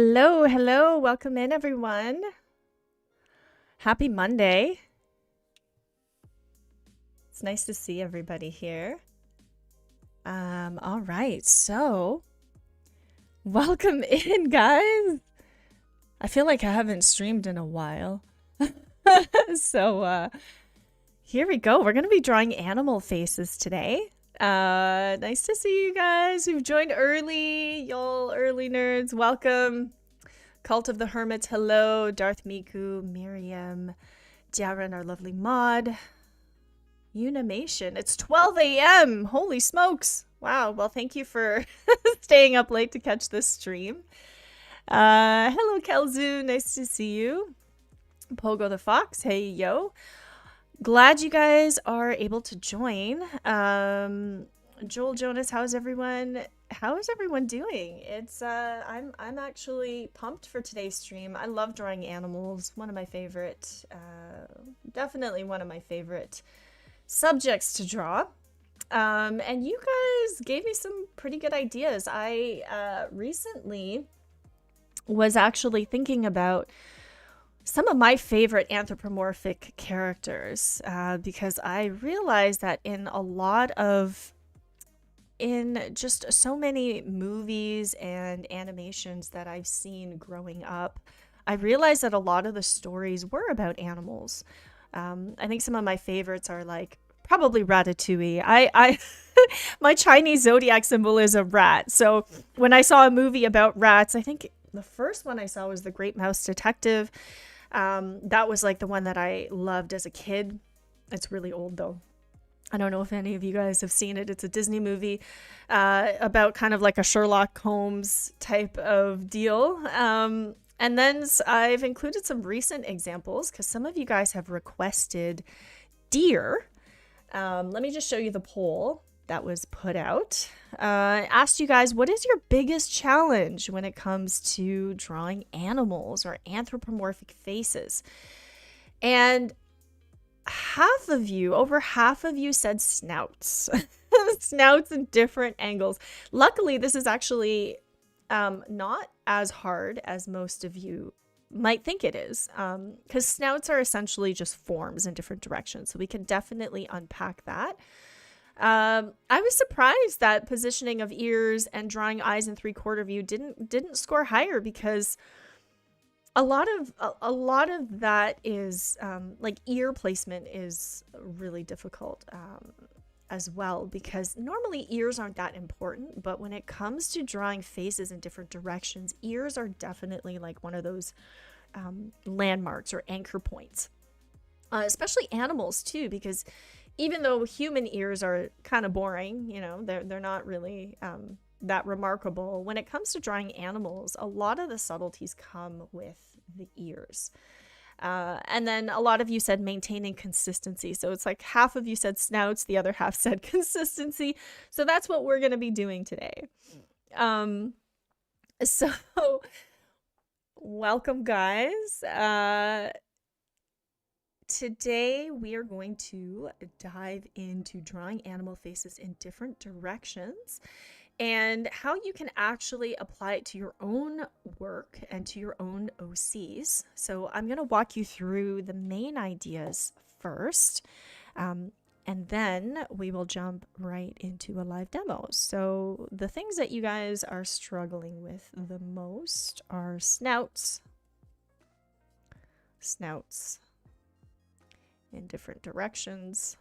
Hello, hello. Welcome in, everyone. Happy Monday. It's nice to see everybody here. All right. So, welcome in, guys. I feel like I haven't streamed in a while. So, here we go. We're going to be drawing animal faces today. Nice to see you guys who've joined early. Y'all early nerds, welcome. Cult of the Hermits, hello. Darth Miku, Miriam, Darren, our lovely mod. Unimation, it's 12 a.m. Holy smokes. Wow, well, thank you for staying up late to catch this stream. Hello, Kelzu, nice to see you. Pogo the Fox, hey, yo. Glad you guys are able to join. Joel Jonas, how's everyone? How is everyone doing? It's I'm actually pumped for today's stream. I love drawing animals. One of my favorite, definitely one of my favorite subjects to draw. And you guys gave me some pretty good ideas. I recently was actually thinking about some of my favorite anthropomorphic characters because I realized that in just so many movies and animations that I've seen growing up, I realized that a lot of the stories were about animals. I think some of my favorites are like probably Ratatouille. I my Chinese zodiac symbol is a rat. So when I saw a movie about rats, I think the first one I saw was The Great Mouse Detective. That was like the one that I loved as a kid. It's really old though. I don't know if any of you guys have seen it. It's a Disney movie about kind of like a Sherlock Holmes type of deal. And then I've included some recent examples because some of you guys have requested deer. Let me just show you the poll that was put out. I asked you guys, what is your biggest challenge when it comes to drawing animals or anthropomorphic faces? And over half of you said snouts. Snouts in different angles. Luckily, this is actually not as hard as most of you might think it is, because snouts are essentially just forms in different directions. So we can definitely unpack that. I was surprised that positioning of ears and drawing eyes in 3/4 view didn't score higher, because a lot of that is like ear placement is really difficult as well, because normally ears aren't that important, but when it comes to drawing faces in different directions, ears are definitely like one of those landmarks or anchor points, especially animals too, because even though human ears are kind of boring, you know, they're not really that remarkable. When it comes to drawing animals, a lot of the subtleties come with the ears. And then a lot of you said maintaining consistency. So it's like half of you said snouts, the other half said consistency. So that's what we're going to be doing today. So welcome, guys. Today we are going to dive into drawing animal faces in different directions and how you can actually apply it to your own work and to your own OCs. So I'm going to walk you through the main ideas first, and then we will jump right into a live demo. So the things that you guys are struggling with the most are snouts in different directions,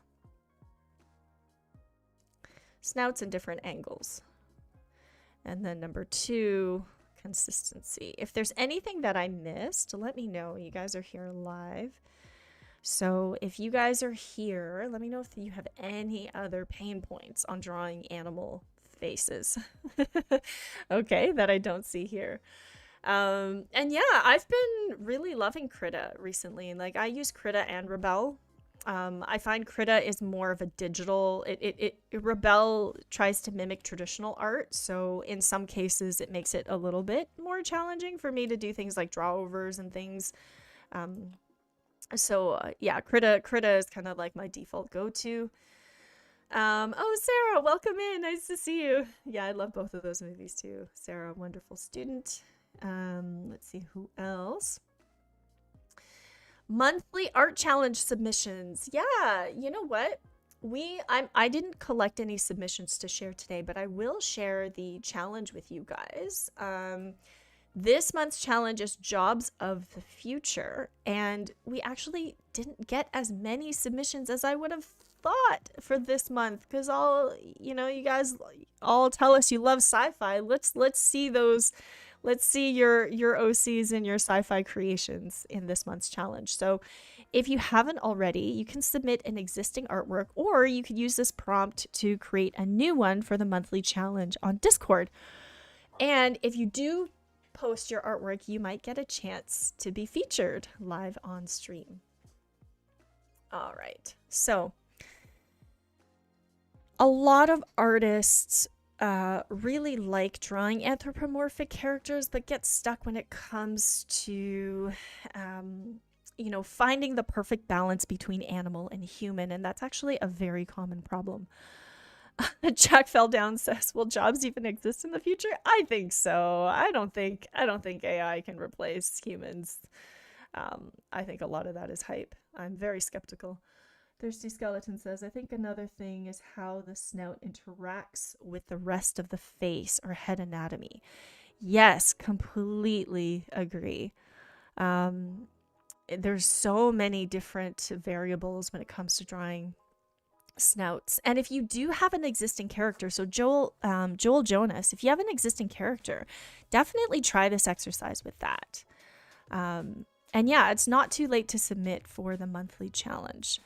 snouts in different angles. And then number 2, consistency. If there's anything that I missed, let me know. You guys are here live. So if you guys are here, let me know if you have any other pain points on drawing animal faces. Okay, that I don't see here. And yeah, I've been really loving KRITA recently. Like, I use KRITA and Rebel. I find KRITA is more of a digital. Rebel tries to mimic traditional art, so in some cases it makes it a little bit more challenging for me to do things like draw overs and things. Yeah, KRITA is kind of like my default go-to. Oh, Sarah, welcome in. Nice to see you. Yeah, I love both of those movies too. Sarah, wonderful student. Let's see who else. Monthly art challenge submissions. Yeah, you know what? I didn't collect any submissions to share today, but I will share the challenge with you guys. This month's challenge is Jobs of the Future, and we actually didn't get as many submissions as I would have thought for this month, because you guys all tell us you love sci-fi. Let's see those. Let's see your OCs and your sci-fi creations in this month's challenge. So if you haven't already, you can submit an existing artwork, or you could use this prompt to create a new one for the monthly challenge on Discord. And if you do post your artwork, you might get a chance to be featured live on stream. All right. So a lot of artists really like drawing anthropomorphic characters, but get stuck when it comes to finding the perfect balance between animal and human, and that's actually a very common problem. Jack Fell Down says, will jobs even exist in the future? I think so. I don't think AI can replace humans. I think a lot of that is hype. I'm very skeptical. Thirsty Skeleton says, I think another thing is how the snout interacts with the rest of the face or head anatomy. Yes, completely agree. There's so many different variables when it comes to drawing snouts. And if you do have an existing character, so Joel Jonas, if you have an existing character, definitely try this exercise with that. And yeah, it's not too late to submit for the monthly challenge.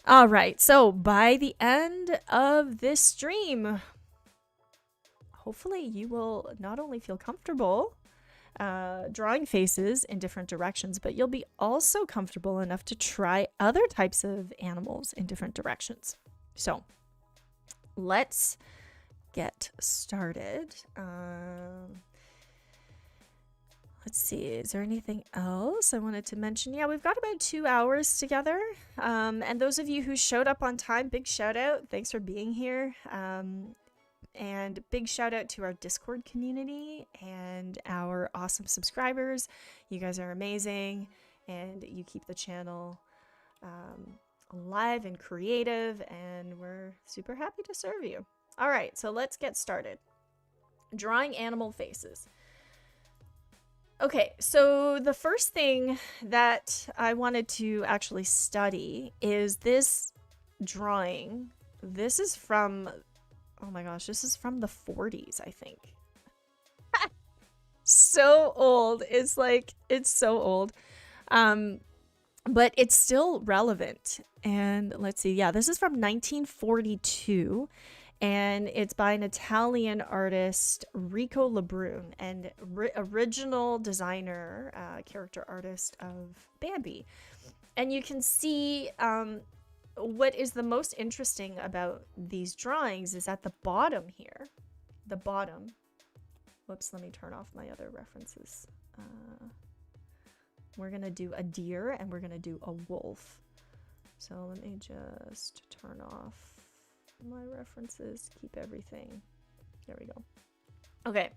All right, so by the end of this stream, hopefully you will not only feel comfortable drawing faces in different directions, but you'll be also comfortable enough to try other types of animals in different directions. So let's get started. Let's see, is there anything else I wanted to mention? Yeah, we've got about 2 hours together. And those of you who showed up on time, big shout out. Thanks for being here. And big shout out to our Discord community and our awesome subscribers. You guys are amazing, and you keep the channel alive and creative, and we're super happy to serve you. All right, so let's get started. Drawing animal faces. Okay, so the first thing that I wanted to actually study is this drawing. This is from, oh my gosh, this is from the 40s, I think. So old. It's so old. But it's still relevant. And let's see, yeah, this is from 1942. And it's by an Italian artist, Rico Lebrun, and original designer, character artist of Bambi. And you can see what is the most interesting about these drawings is at the bottom here. The bottom. Whoops, let me turn off my other references. We're going to do a deer and we're going to do a wolf. So let me just turn off my references, keep everything. There we go. Okay.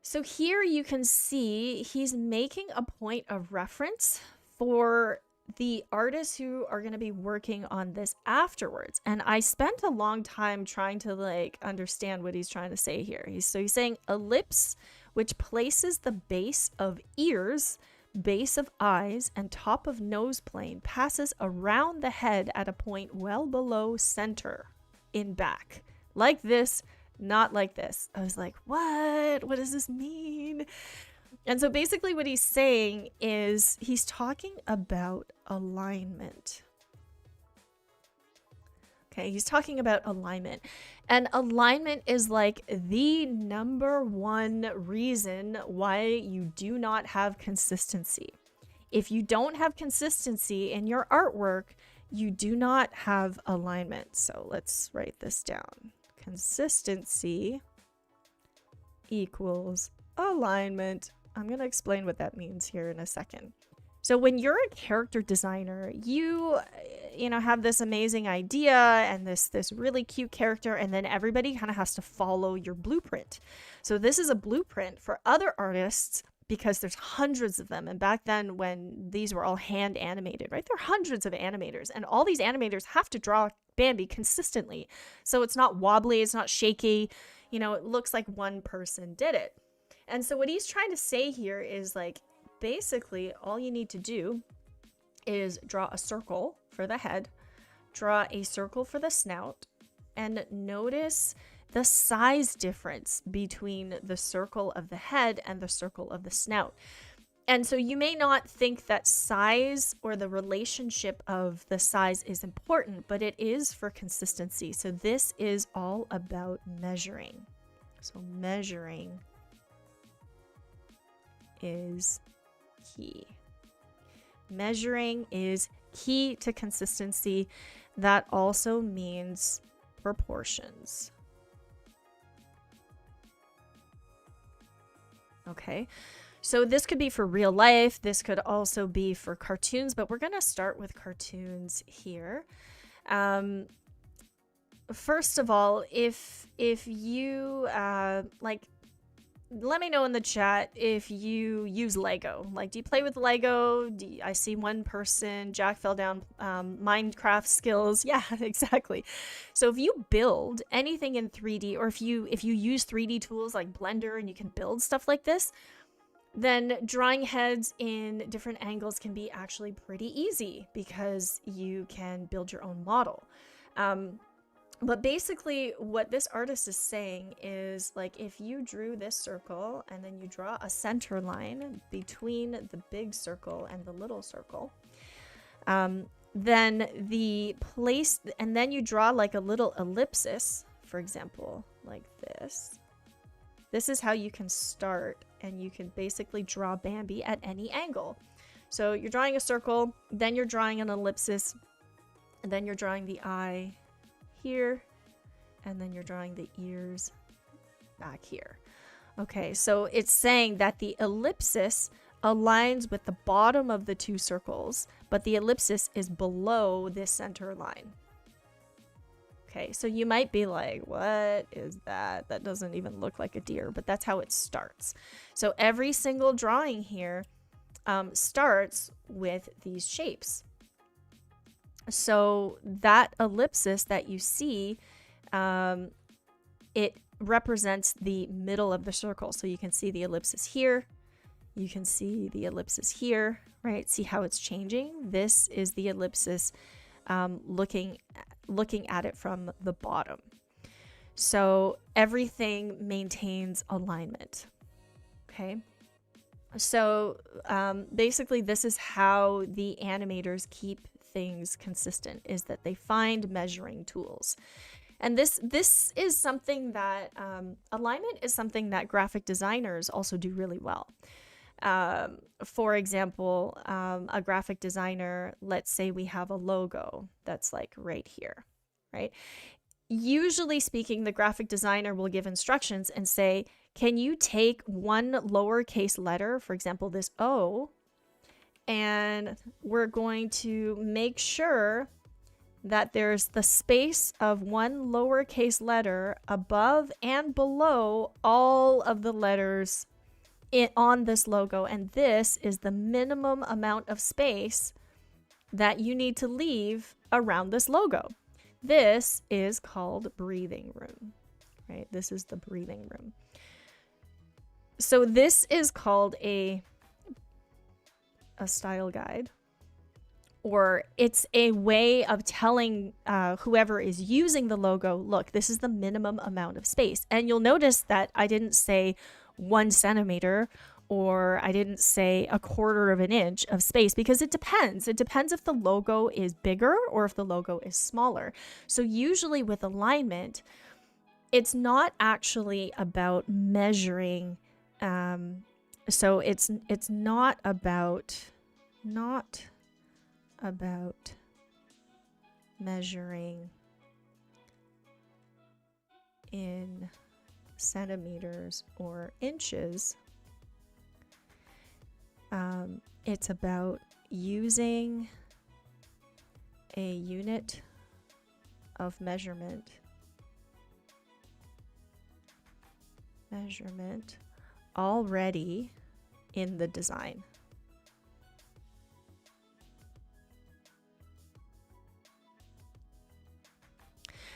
So here you can see he's making a point of reference for the artists who are going to be working on this afterwards. And I spent a long time trying to understand what he's trying to say here. He's saying ellipse, which places the base of ears, base of eyes, and top of nose plane, passes around the head at a point well below center in back. Like this, not like this. I was like, what? What does this mean? And so basically what he's saying is he's talking about alignment. Okay, he's talking about alignment. And alignment is like the number one reason why you do not have consistency. If you don't have consistency in your artwork, you do not have alignment. So let's write this down. Consistency equals alignment. I'm going to explain what that means here in a second. So when you're a character designer, you know, have this amazing idea and this really cute character, and then everybody kind of has to follow your blueprint. So this is a blueprint for other artists because there's hundreds of them. And back then when these were all hand animated, right? There are hundreds of animators, and all these animators have to draw Bambi consistently. So it's not wobbly, it's not shaky, you know, it looks like one person did it. And so what he's trying to say here is like, basically all you need to do is draw a circle for the head, draw a circle for the snout, and notice the size difference between the circle of the head and the circle of the snout. And so you may not think that size or the relationship of the size is important, but it is for consistency. So this is all about measuring. So measuring is key. Measuring is key to consistency. That also means proportions. Okay, so this could be for real life. This could also be for cartoons, but we're going to start with cartoons here. First of all, if you like, let me know in the chat if you use Lego. Like, do you play with Lego? I see one person, Jack fell down, Minecraft skills. Yeah, exactly. So if you build anything in 3D, or if you use 3D tools like Blender and you can build stuff like this, then drawing heads in different angles can be actually pretty easy because you can build your own model. But basically what this artist is saying is, like, if you drew this circle and then you draw a center line between the big circle and the little circle, then the place, and then you draw like a little ellipsis, for example, like this. This is how you can start, and you can basically draw Bambi at any angle. So you're drawing a circle, then you're drawing an ellipsis, and then you're drawing the eye here, and then you're drawing the ears back here. Okay, so it's saying that the ellipsis aligns with the bottom of the two circles, but the ellipsis is below this center line. Okay, so you might be like, what is that? That doesn't even look like a deer, but that's how it starts. So every single drawing here starts with these shapes. So that ellipsis that you see, it represents the middle of the circle. So you can see the ellipsis here. You can see the ellipsis here, right? See how it's changing? This is the ellipsis looking at it from the bottom. So everything maintains alignment. Okay. So basically this is how the animators keep things consistent, is that they find measuring tools. And this is something that alignment is something that graphic designers also do really well. For example, a graphic designer, let's say we have a logo that's like right here, right? Usually speaking, the graphic designer will give instructions and say, can you take one lowercase letter, for example, this O, and we're going to make sure that there's the space of one lowercase letter above and below all of the letters on this logo, and this is the minimum amount of space that you need to leave around this logo. This is called breathing room, right? This is the breathing room. So this is called a style guide, or it's a way of telling whoever is using the logo, look, this is the minimum amount of space. And you'll notice that I didn't say 1 centimeter, or I didn't say 1/4 of an inch of space, because it depends. It depends if the logo is bigger or if the logo is smaller. So usually with alignment, it's not actually about measuring. So it's not about measuring in centimeters or inches. It's about using a unit of measurement already in the design.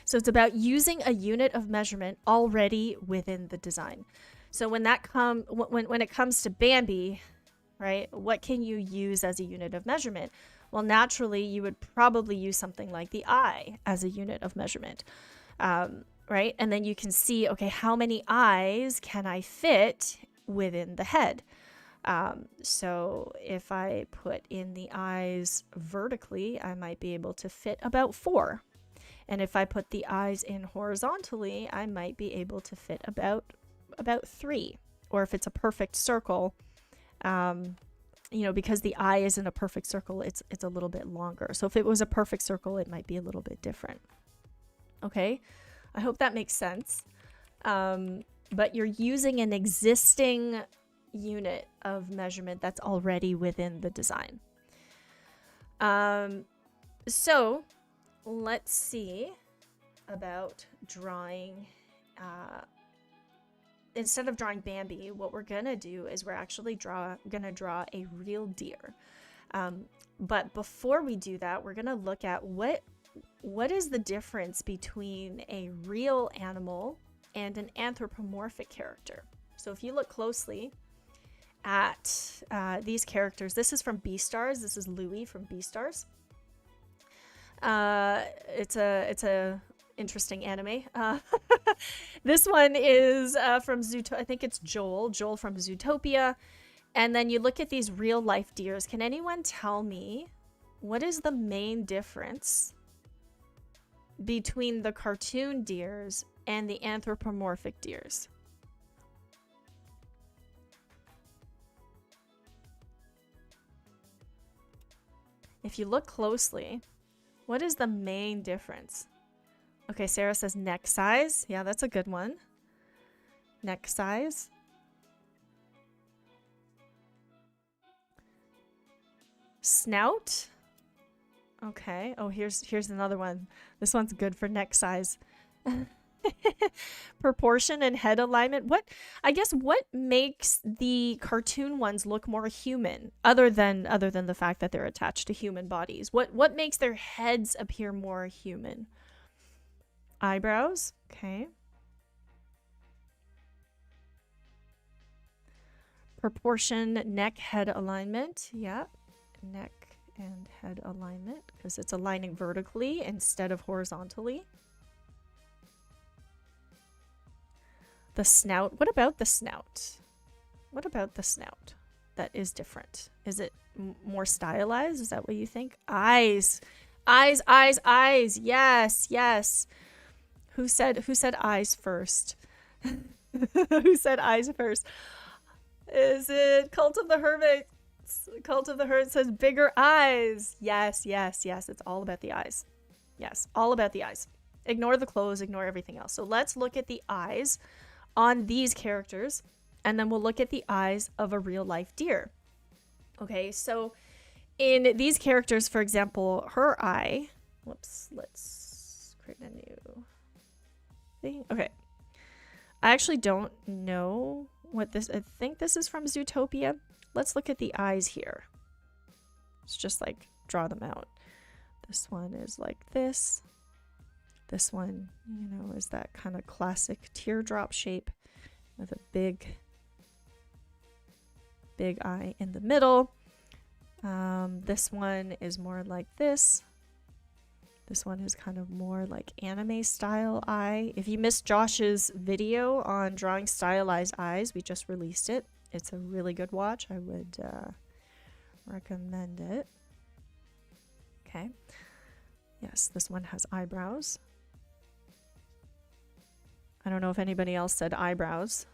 So it's about using a unit of measurement already within the design. So when it comes to Bambi, right, what can you use as a unit of measurement? Well, naturally, you would probably use something like the eye as a unit of measurement, right? And then you can see, okay, how many eyes can I fit within the head? So if I put in the eyes vertically, I might be able to fit about 4. And if I put the eyes in horizontally, I might be able to fit about 3. Or if it's a perfect circle, you know, because the eye isn't a perfect circle, it's a little bit longer. So if it was a perfect circle, it might be a little bit different. Okay, I hope that makes sense. But you're using an existing unit of measurement that's already within the design. So let's see about drawing. Instead of drawing Bambi, what we're gonna do is we're actually gonna draw a real deer. But before we do that, we're gonna look at what is the difference between a real animal and an anthropomorphic character. So if you look closely at these characters, this is from Beastars. This is Louis from Beastars. It's a interesting anime. This one is from Zootopia. I think it's Joel from Zootopia. And then you look at these real life deers. Can anyone tell me what is the main difference between the cartoon deers and the anthropomorphic deers? If you look closely, what is the main difference? Okay, Sarah says neck size. Yeah, that's a good one. Neck size. Snout. Okay. Oh, here's another one. This one's good for neck size. Proportion and head alignment. What makes the cartoon ones look more human other than the fact that they're attached to human bodies? What makes their heads appear more human? Eyebrows. Okay. Proportion, neck, head alignment. Yeah. Neck and head alignment because it's aligning vertically instead of horizontally. The snout. What about the snout? What about the snout that is different? Is it more stylized? Is that what you think? Eyes. Eyes. Yes, yes. Who said eyes first? Who said eyes first? Is it Cult of the Hermit? Cult of the Hermit says bigger eyes. Yes, yes, yes. It's all about the eyes. Yes, all about the eyes. Ignore the clothes, ignore everything else. So let's look at the eyes on these characters, and then we'll look at the eyes of a real life deer. Okay, so in these characters, for example, her eye, whoops, let's create a new thing. Okay, I actually don't know what this, I think this is from Zootopia. Let's look at the eyes here. Let's just like draw them out. This one is like this. This one, you know, is that kind of classic teardrop shape with a big eye in the middle. This one is more like this. This one is kind of more like anime style eye. If you missed Josh's video on drawing stylized eyes, we just released it. It's a really good watch. I would recommend it. Okay. Yes, this one has eyebrows. I don't know if anybody else said eyebrows.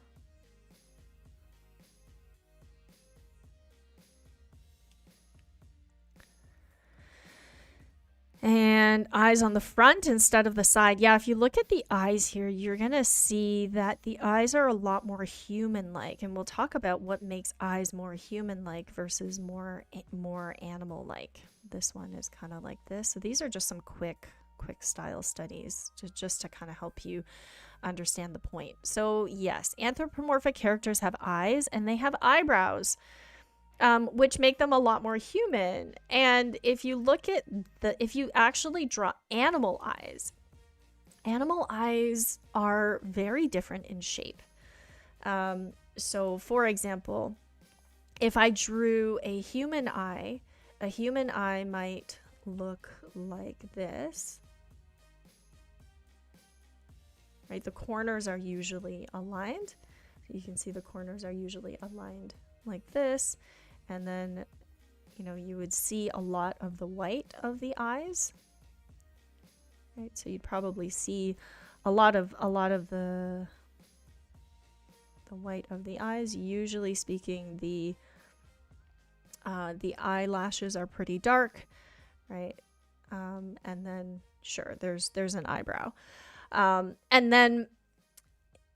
And eyes on the front instead of the side. Yeah, if you look at the eyes here, you're going to see that the eyes are a lot more human-like. And we'll talk about what makes eyes more human-like versus more animal-like. This one is kind of like this. So these are just some quick style studies just to kind of help you understand the point. So yes, anthropomorphic characters have eyes and they have eyebrows. Which make them a lot more human. And if you look at if you actually draw animal eyes are very different in shape. So for example, if I drew a human eye might look like this. Right? The corners are usually aligned. So you can see the corners are usually aligned like this. And then, you know, you would see a lot of the white of the eyes, right? So you'd probably see a lot of the white of the eyes. Usually speaking, the eyelashes are pretty dark, right? And then sure, there's an eyebrow, and then.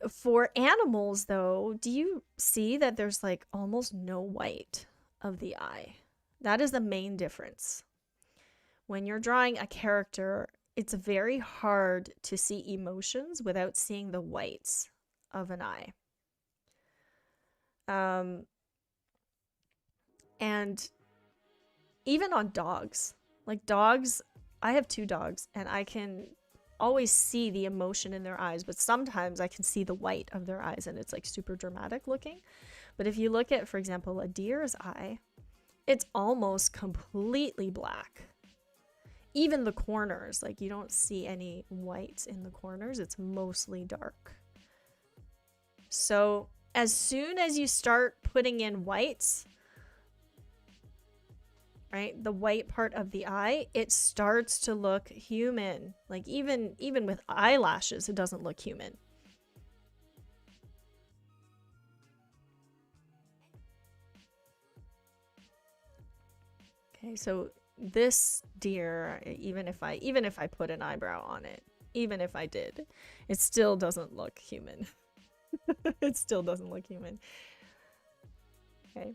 For animals, though, do you see that there's like almost no white of the eye? That is the main difference. When you're drawing a character, it's very hard to see emotions without seeing the whites of an eye. And even on dogs, like dogs, I have 2 dogs and I can always see the emotion in their eyes, but sometimes I can see the white of their eyes and it's like super dramatic looking. But if you look at, for example, a deer's eye, it's almost completely black. Even the corners, like you don't see any whites in the corners, it's mostly dark. So as soon as you start putting in whites, right, the white part of the eye, it starts to look human. Like even with eyelashes, it doesn't look human. Okay, so this deer, even if I put an eyebrow on it, even if I did, it still doesn't look human. It still doesn't look human. Okay.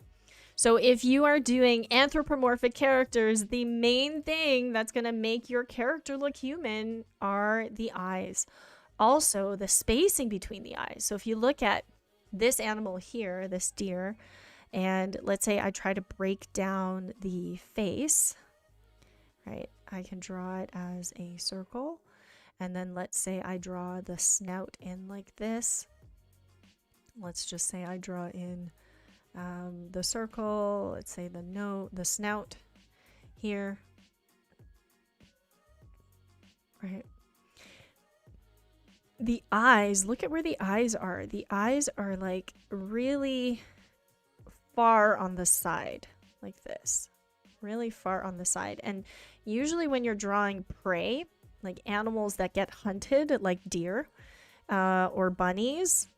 So if you are doing anthropomorphic characters, the main thing that's going to make your character look human are the eyes. Also, the spacing between the eyes. So if you look at this animal here, this deer, and let's say I try to break down the face, right? I can draw it as a circle. And then let's say I draw the snout in like this. Let's just say I draw in the circle, let's say the snout here, right? The eyes, look at where the eyes are. The eyes are like really far on the side, like this, really far on the side. And usually when you're drawing prey, like animals that get hunted, like deer or bunnies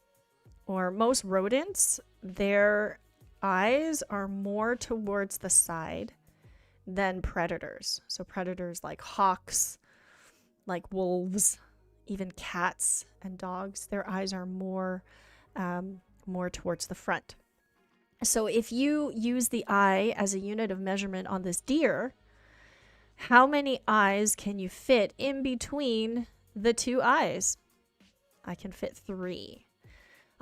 or most rodents, their eyes are more towards the side than predators. So predators like hawks, like wolves, even cats and dogs, their eyes are more towards the front. So if you use the eye as a unit of measurement on this deer, how many eyes can you fit in between the 2 eyes? I can fit 3.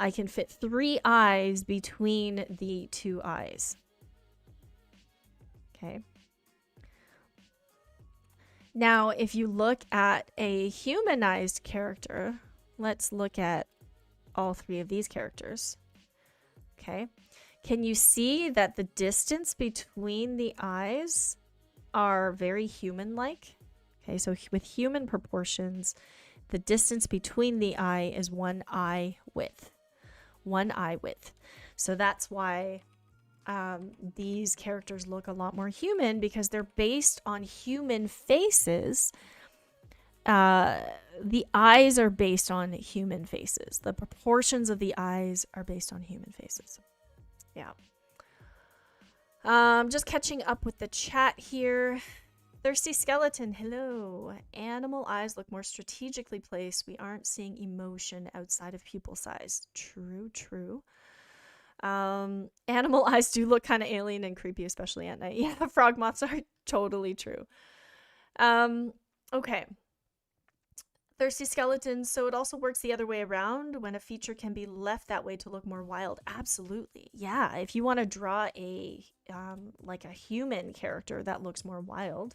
I can fit 3 eyes between the 2 eyes. Okay. Now, if you look at a humanized character, let's look at all 3 of these characters. Okay. Can you see that the distance between the eyes are very human-like? Okay, so with human proportions, the distance between the eye is 1 eye width. 1 eye width. So that's why these characters look a lot more human, because they're based on human faces. The eyes are based on human faces. The proportions of the eyes are based on human faces. Yeah. Just catching up with the chat here. Thirsty Skeleton, hello. Animal eyes look more strategically placed. We aren't seeing emotion outside of pupil size. True, true. Animal eyes do look kind of alien and creepy, especially at night. Yeah, frog moths are totally true. Okay. Thirsty Skeletons, so it also works the other way around when a feature can be left that way to look more wild. Absolutely. Yeah, if you want to draw a like a human character that looks more wild,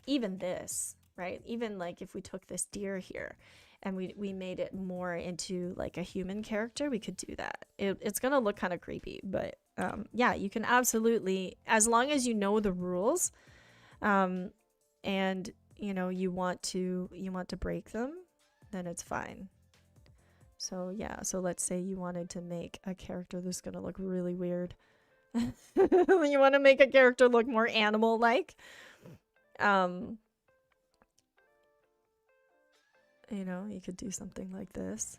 even this, right? Even like if we took this deer here and we made it more into like a human character, we could do that. It's going to look kind of creepy, but yeah, you can absolutely, as long as you know the rules, and you know you want to break them, then it's fine. So yeah, so let's say you wanted to make a character that's gonna look really weird. You want to make a character look more animal like, you know, you could do something like this,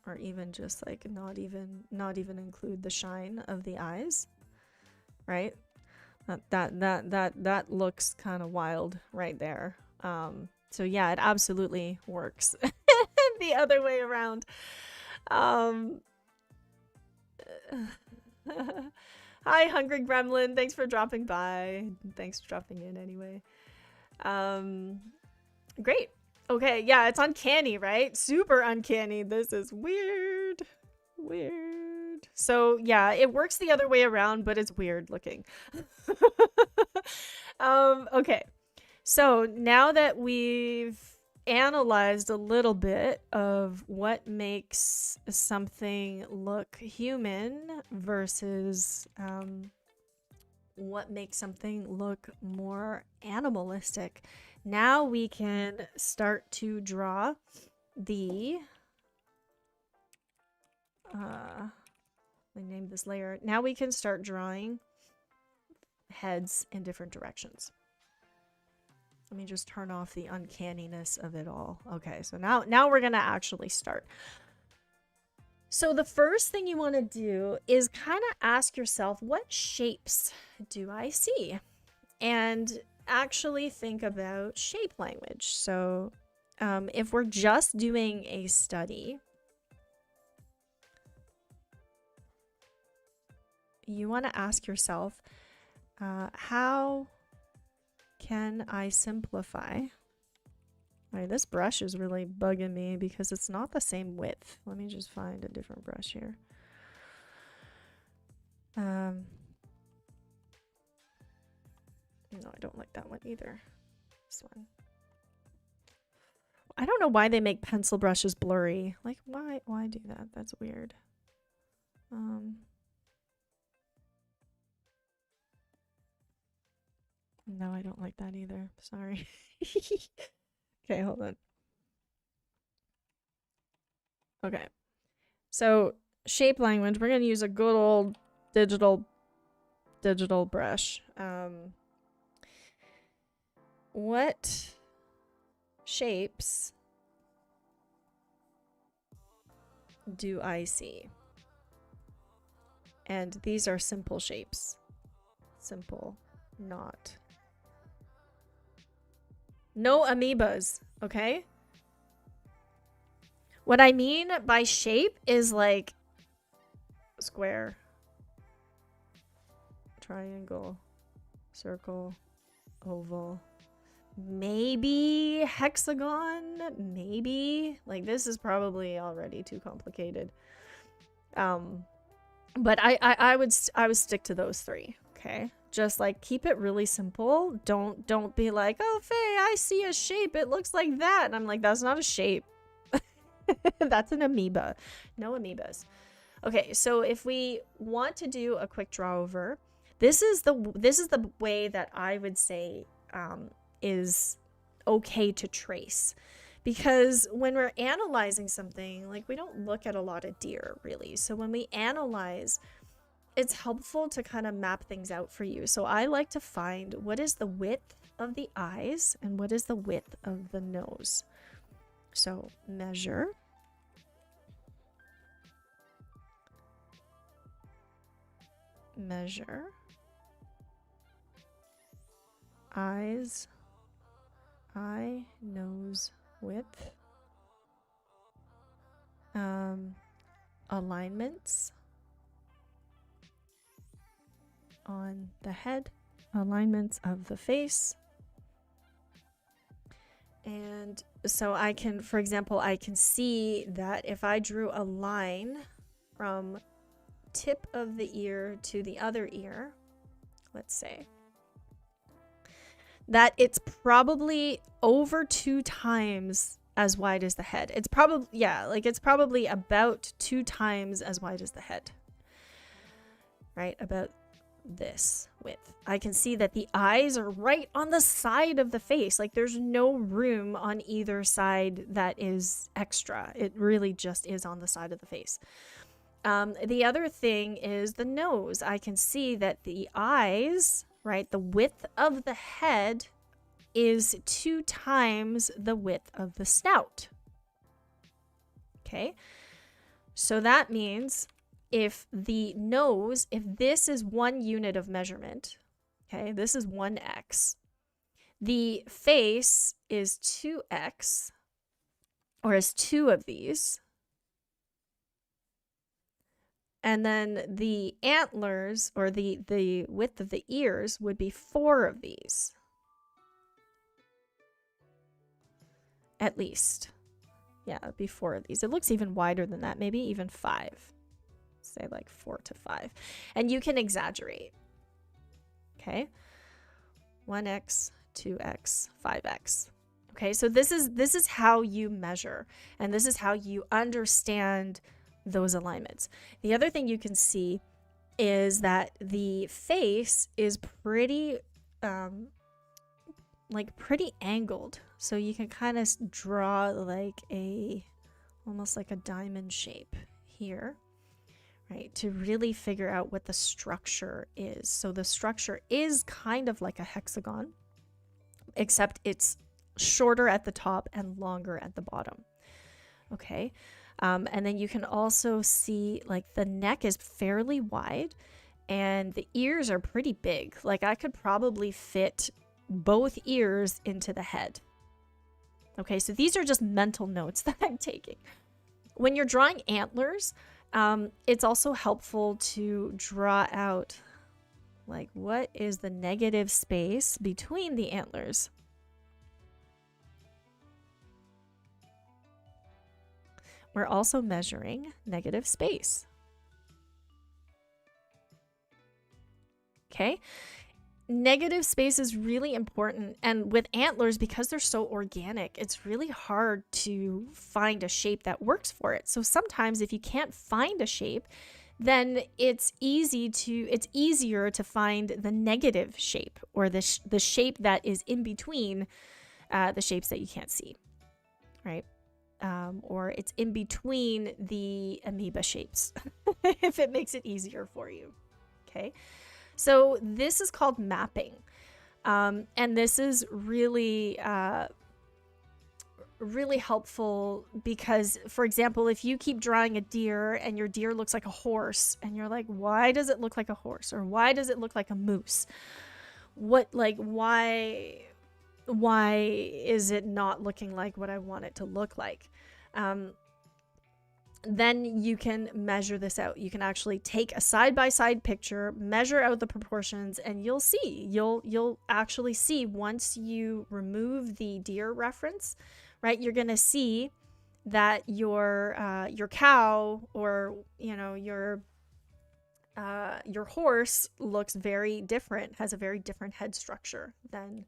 or even just like not even include the shine of the eyes, right? That looks kind of wild right there. So yeah, it absolutely works. The other way around. Hi, Hungry Gremlin. Thanks for dropping by. Thanks for dropping in anyway. Great. Okay, yeah, it's uncanny, right? Super uncanny. This is weird. Weird. So yeah, it works the other way around, but it's weird looking. Okay. So now that we've analyzed a little bit of what makes something look human versus what makes something look more animalistic, now we can start to draw the we named this layer. Now we can start drawing heads in different directions. Let me just turn off the uncanniness of it all. Okay, so now we're gonna actually start. So the first thing you want to do is kind of ask yourself, what shapes do I see? And actually think about shape language. So if we're just doing a study, you want to ask yourself, how can I simplify? All right, this brush is really bugging me because it's not the same width. Let me just find a different brush here. No, I don't like that one either. This one. I don't know why they make pencil brushes blurry. Like, why do that? That's weird. No, I don't like that either. Sorry. Okay, hold on. Okay. So, shape language, we're going to use a good old digital brush. What shapes do I see? And these are simple shapes. Simple, not. No amoebas, okay? What I mean by shape is like square, triangle, circle, oval, maybe hexagon, maybe. Like, this is probably already too complicated. But I would stick to those three, okay? Just like keep it really simple. Don't be like, "Oh, Faye, I see a shape. It looks like that." And I'm like, "That's not a shape." That's an amoeba. No amoebas. Okay, so if we want to do a quick draw over, this is the way that I would say is okay to trace. Because when we're analyzing something, like, we don't look at a lot of deer really. So when we analyze, it's helpful to kind of map things out for you. So I like to find what is the width of the eyes and what is the width of the nose. So measure. Measure. eyes, eye, nose, width, alignments on the head, alignments of the face. And so I can, for example, I can see that if I drew a line from tip of the ear to the other ear, let's say, that it's probably over 2 times as wide as the head. It's probably, yeah, like it's probably about 2 times as wide as the head, right? About this width. I can see that the eyes are right on the side of the face. Like there's no room on either side that is extra. It really just is on the side of the face. The other thing is the nose. I can see that the eyes, right, the width of the head is 2 times the width of the snout. Okay, so that means if the nose, if this is 1 unit of measurement, okay, this is 1x, the face is 2x, or is 2 of these, and then the antlers, or the width of the ears, would be 4 of these. At least. Yeah, it'd be 4 of these. It looks even wider than that, maybe even 5. Say like 4 to 5. And you can exaggerate. Okay? 1x, 2x, 5x. Okay, so this is how you measure, and this is how you understand those alignments. The other thing you can see is that the face is pretty pretty angled. So you can kind of draw like almost like a diamond shape here, right? To really figure out what the structure is. So the structure is kind of like a hexagon, except it's shorter at the top and longer at the bottom. Okay. And then you can also see like the neck is fairly wide and the ears are pretty big. Like I could probably fit both ears into the head. Okay, so these are just mental notes that I'm taking. When you're drawing antlers, it's also helpful to draw out like what is the negative space between the antlers. We're also measuring negative space. Okay. Negative space is really important, and with antlers, because they're so organic, it's really hard to find a shape that works for it. So sometimes if you can't find a shape, then it's easier to find the negative shape, or the shape that is in between the shapes that you can't see, right? Or it's in between the amoeba shapes, if it makes it easier for you. Okay. So this is called mapping. And this is really, really helpful because, for example, if you keep drawing a deer and your deer looks like a horse and you're like, why does it look like a horse? Or why does it look like a moose? Why is it not looking like what I want it to look like? Then you can measure this out. You can actually take a side-by-side picture, measure out the proportions, and you'll see. You'll actually see once you remove the deer reference, right? You're gonna see that your cow, or your horse looks very different, has a very different head structure than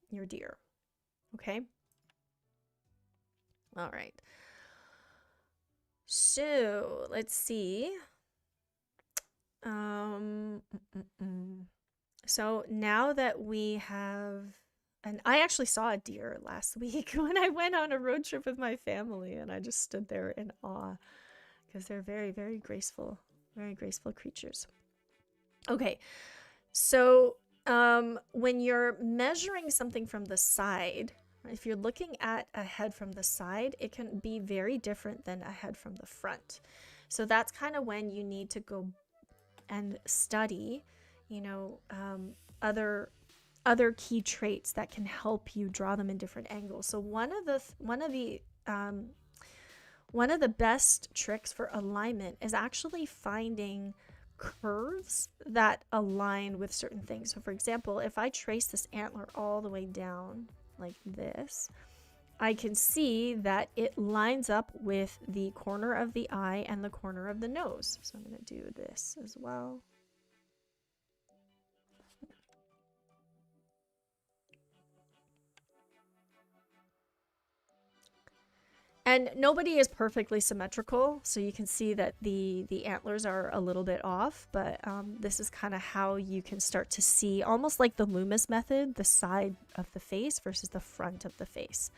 your deer. Okay. All right. So let's see. So now that we have, and I actually saw a deer last week when I went on a road trip with my family, and I just stood there in awe because they're very, very graceful creatures. Okay, so when you're measuring something from the side, if you're looking at a head from the side, it can be very different than a head from the front. So that's kind of when you need to go and study, other other key traits that can help you draw them in different angles. So one of the best tricks for alignment is actually finding curves that align with certain things. So for example, if I trace this antler all the way down like this, I can see that it lines up with the corner of the eye and the corner of the nose. So I'm going to do this as well. And nobody is perfectly symmetrical, so you can see that the antlers are a little bit off, but this is kind of how you can start to see, almost like the Loomis method, the side of the face versus the front of the face.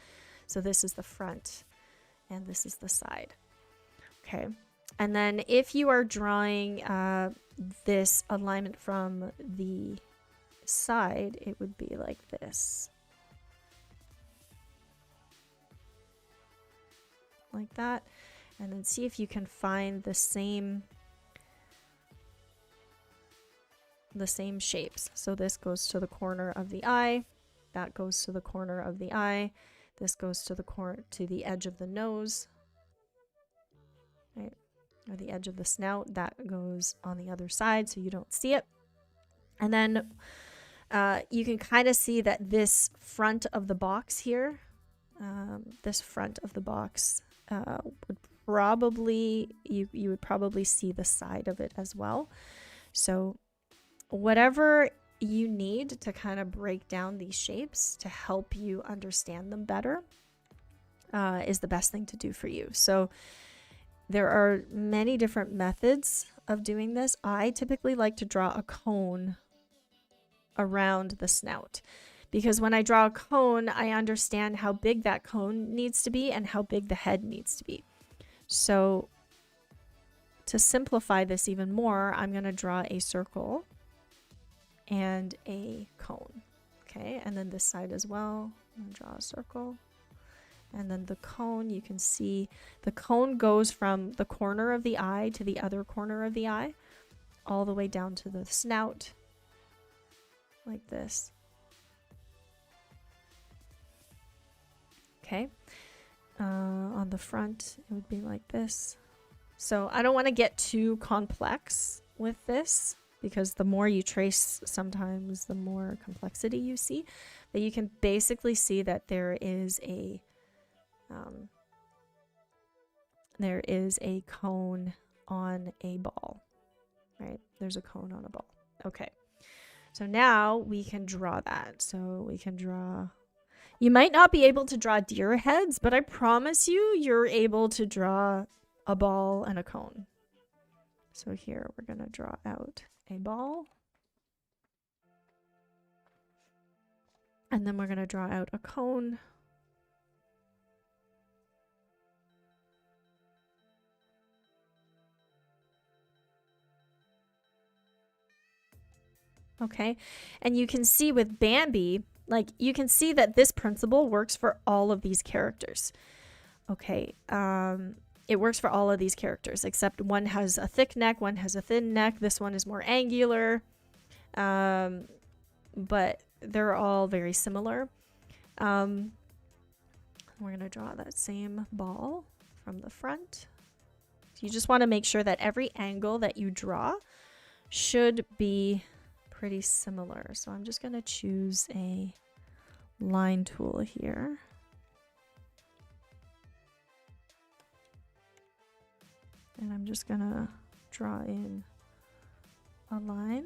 So this is the front and this is the side. Okay. And then if you are drawing this alignment from the side, it would be like this. Like that, and then see if you can find the same shapes. So this goes to the corner of the eye, that goes to the corner of the eye, this goes to the edge of the nose, right, or the edge of the snout, that goes on the other side so you don't see it. And then you can kind of see that this front of the box here, this front of the box would probably, you would probably see the side of it as well. So whatever you need to kind of break down these shapes to help you understand them better is the best thing to do for you. So there are many different methods of doing this. I typically like to draw a cone around the snout, because when I draw a cone, I understand how big that cone needs to be and how big the head needs to be. So to simplify this even more, I'm going to draw a circle and a cone. Okay, and then this side as well, I'm going to draw a circle. And then the cone, you can see the cone goes from the corner of the eye to the other corner of the eye, all the way down to the snout, like this. Okay, on the front, it would be like this. So I don't want to get too complex with this, because the more you trace, sometimes the more complexity you see. But you can basically see that there is a cone on a ball, right? There's a cone on a ball. Okay, so now we can draw that. So we can draw. You might not be able to draw deer heads, but I promise you, you're able to draw a ball and a cone. So here we're going to draw out a ball. And then we're going to draw out a cone. Okay, and you can see with Bambi, like, you can see that this principle works for all of these characters. Okay, it works for all of these characters, except one has a thick neck, one has a thin neck. This one is more angular, but they're all very similar. We're going to draw that same ball from the front. So you just want to make sure that every angle that you draw should be pretty similar. So I'm just going to choose a line tool here. And I'm just going to draw in a line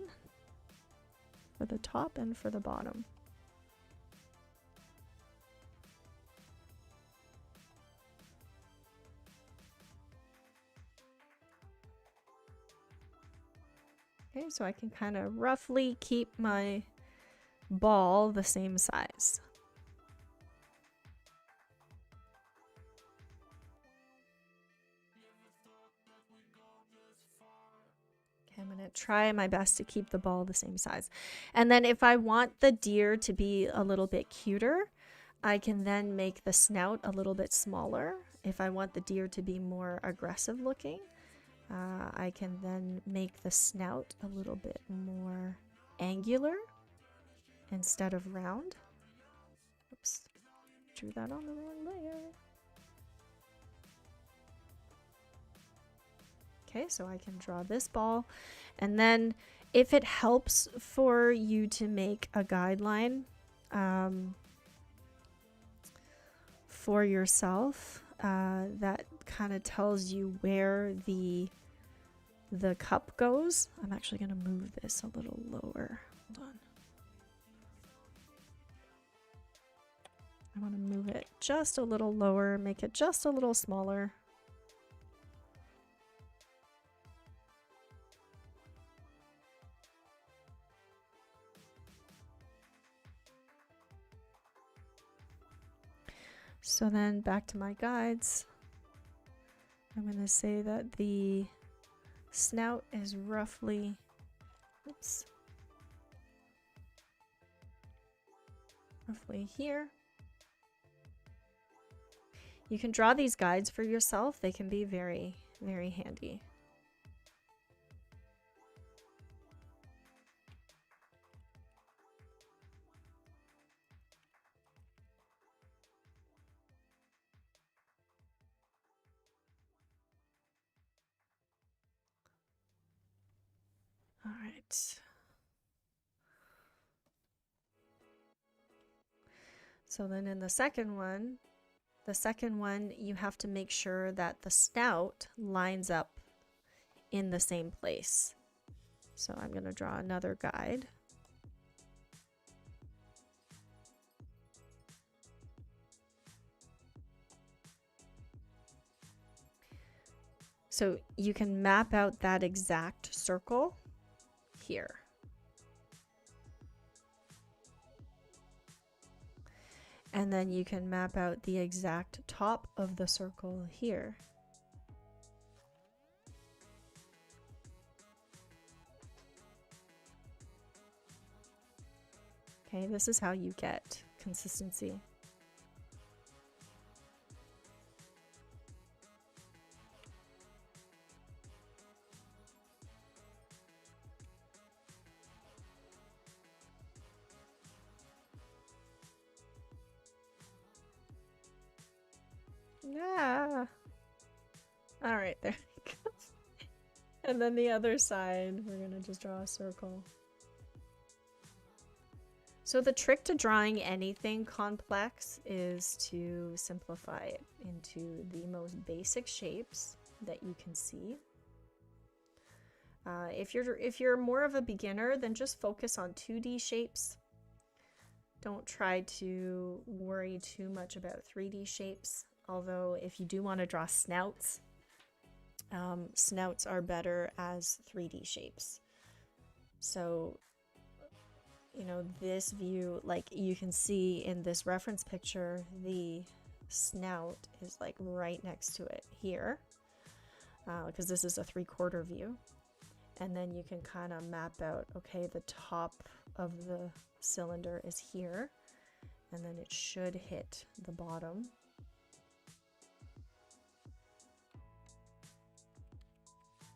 for the top and for the bottom. Okay, so I can kind of roughly keep my ball the same size. Okay, I'm going to try my best to keep the ball the same size. And then if I want the deer to be a little bit cuter, I can then make the snout a little bit smaller. If I want the deer to be more aggressive looking, I can then make the snout a little bit more angular, instead of round. Oops, drew that on the wrong layer. Okay, so I can draw this ball, and then if it helps for you to make a guideline for yourself, that kind of tells you where the cup goes. I'm actually going to move this a little lower. Hold on. I want to move it just a little lower, make it just a little smaller. So then back to my guides. I'm going to say that the snout is roughly, oops, roughly here. You can draw these guides for yourself. They can be very, very handy. All right. So then in the second one you have to make sure that the snout lines up in the same place. So I'm going to draw another guide. So you can map out that exact circle here. And then you can map out the exact top of the circle here. Okay, this is how you get consistency. Yeah. All right, there we go. And then the other side, we're gonna just draw a circle. So the trick to drawing anything complex is to simplify it into the most basic shapes that you can see. If you're more of a beginner, then just focus on 2D shapes. Don't try to worry too much about 3D shapes. Although if you do want to draw snouts, snouts are better as 3D shapes. So, you know, this view, like you can see in this reference picture, the snout is like right next to it here, because this is a 3/4 view. And then you can kind of map out, okay, the top of the cylinder is here, and then it should hit the bottom.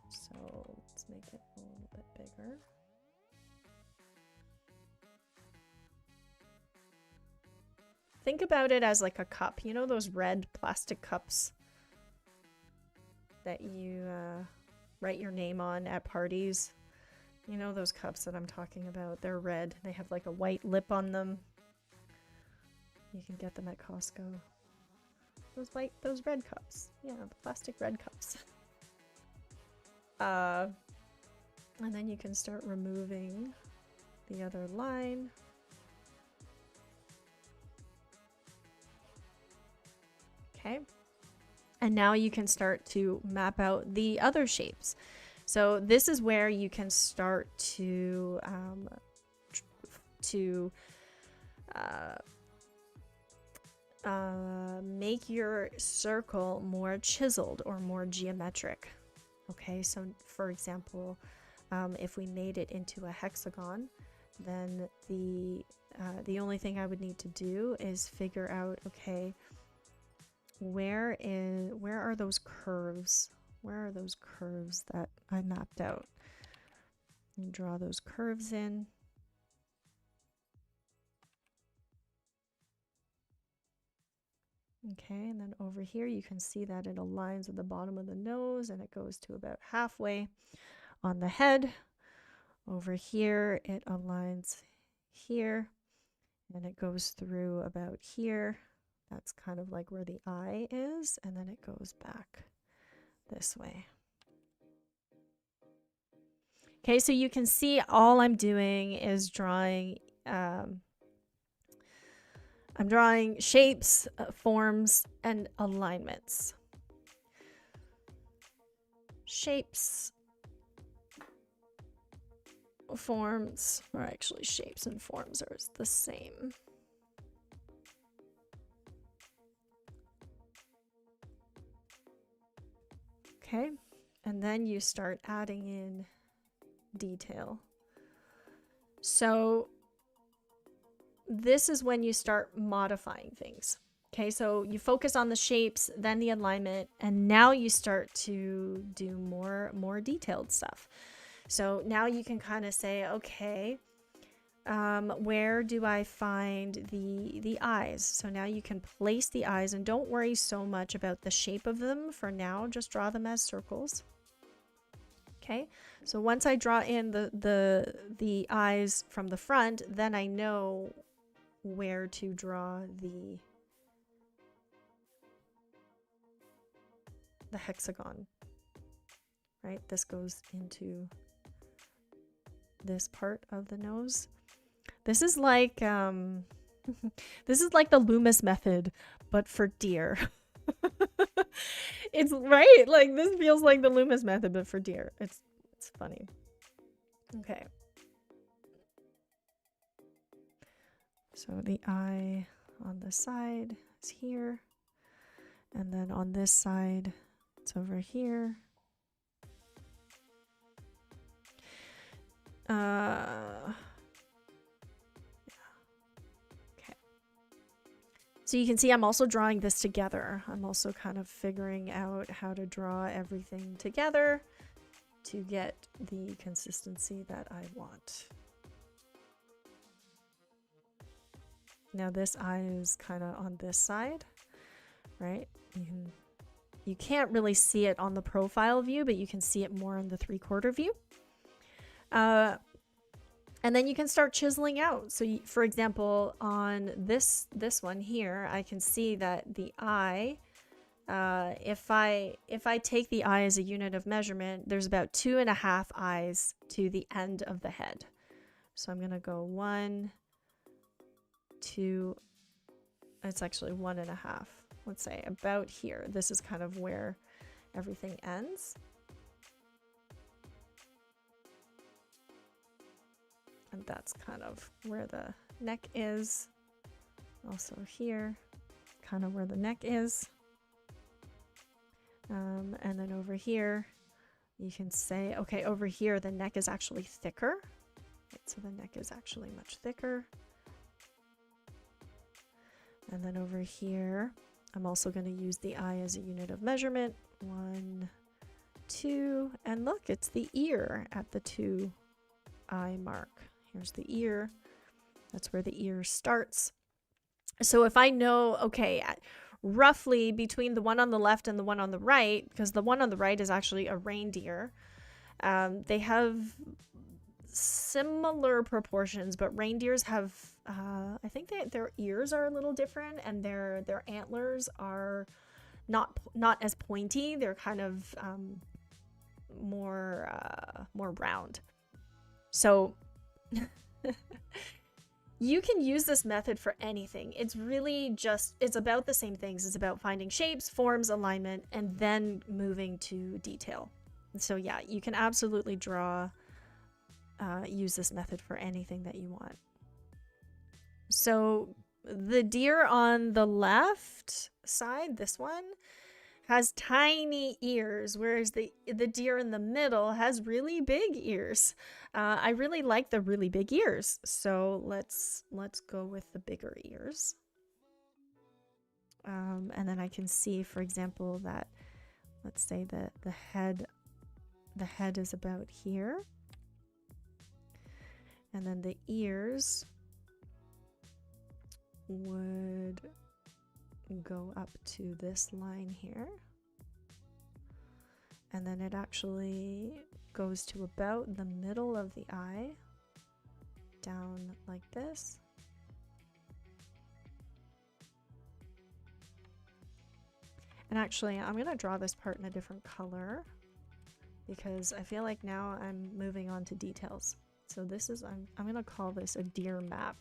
So let's make it a little bit bigger. Think about it as like a cup. You know those red plastic cups that you write your name on at parties? You know those cups that I'm talking about? They're red. They have like a white lip on them. You can get them at Costco. Those red cups. Yeah, the plastic red cups. And then you can start removing the other line. Okay. And now you can start to map out the other shapes. So this is where you can start to make your circle more chiseled or more geometric. Okay, so for example, if we made it into a hexagon, then the only thing I would need to do is figure out, okay, where are those curves? Where are those curves that I mapped out? And draw those curves in. Okay, and then over here you can see that it aligns at the bottom of the nose and it goes to about halfway on the head. Over here it aligns here and it goes through about here. That's kind of like where the eye is, and then it goes back this way. Okay, so you can see all I'm doing is drawing, I'm drawing shapes, forms, and alignments. Shapes, forms, or actually shapes and forms are the same. Okay, and then you start adding in detail. So this is when you start modifying things. Okay, so you focus on the shapes, then the alignment, and now you start to do more detailed stuff. So now you can kind of say, okay, where do I find the eyes? So now you can place the eyes, and don't worry so much about the shape of them for now. Just draw them as circles. Okay, so once I draw in the eyes from the front, then I know where to draw the hexagon. Right, this goes into this part of the nose. This is like this is like the Loomis method, but for deer. It's right, like this feels like the Loomis method, but for deer. It's funny. Okay. So the eye on the side is here, and then on this side, it's over here. So you can see I'm also drawing this together. I'm also kind of figuring out how to draw everything together to get the consistency that I want. Now this eye is kind of on this side, right? You can't really see it on the profile view, but you can see it more in the 3/4 view. And then you can start chiseling out. So for example, on this one here, I can see that the eye, if I take the eye as a unit of measurement, there's about 2.5 eyes to the end of the head. So I'm gonna go 1, 2, it's actually 1.5. Let's say about here. This is kind of where everything ends. And that's kind of where the neck is. Also here, kind of where the neck is. And then over here, you can say, okay, over here, the neck is actually thicker. Right, so the neck is actually much thicker. And then over here, I'm also going to use the eye as a unit of measurement. 1, 2, and look, it's the ear at the 2 eye mark. Here's the ear. That's where the ear starts. So if I know, okay, roughly between the one on the left and the one on the right, because the one on the right is actually a reindeer, they have similar proportions, but reindeers have, I think their ears are a little different, and their antlers are not as pointy. They're kind of more round. So you can use this method for anything. It's really just, it's about the same things. It's about finding shapes, forms, alignment, and then moving to detail. So yeah, you can absolutely use this method for anything that you want. So the deer on the left side, this one, has tiny ears, whereas the deer in the middle has really big ears. I really like the really big ears, so let's go with the bigger ears. And then I can see, for example, that let's say that the head is about here, and then the ears would go up to this line here. And then it actually goes to about the middle of the eye, down like this. And actually, I'm going to draw this part in a different color because I feel like now I'm moving on to details. So this is, I'm going to call this a deer map.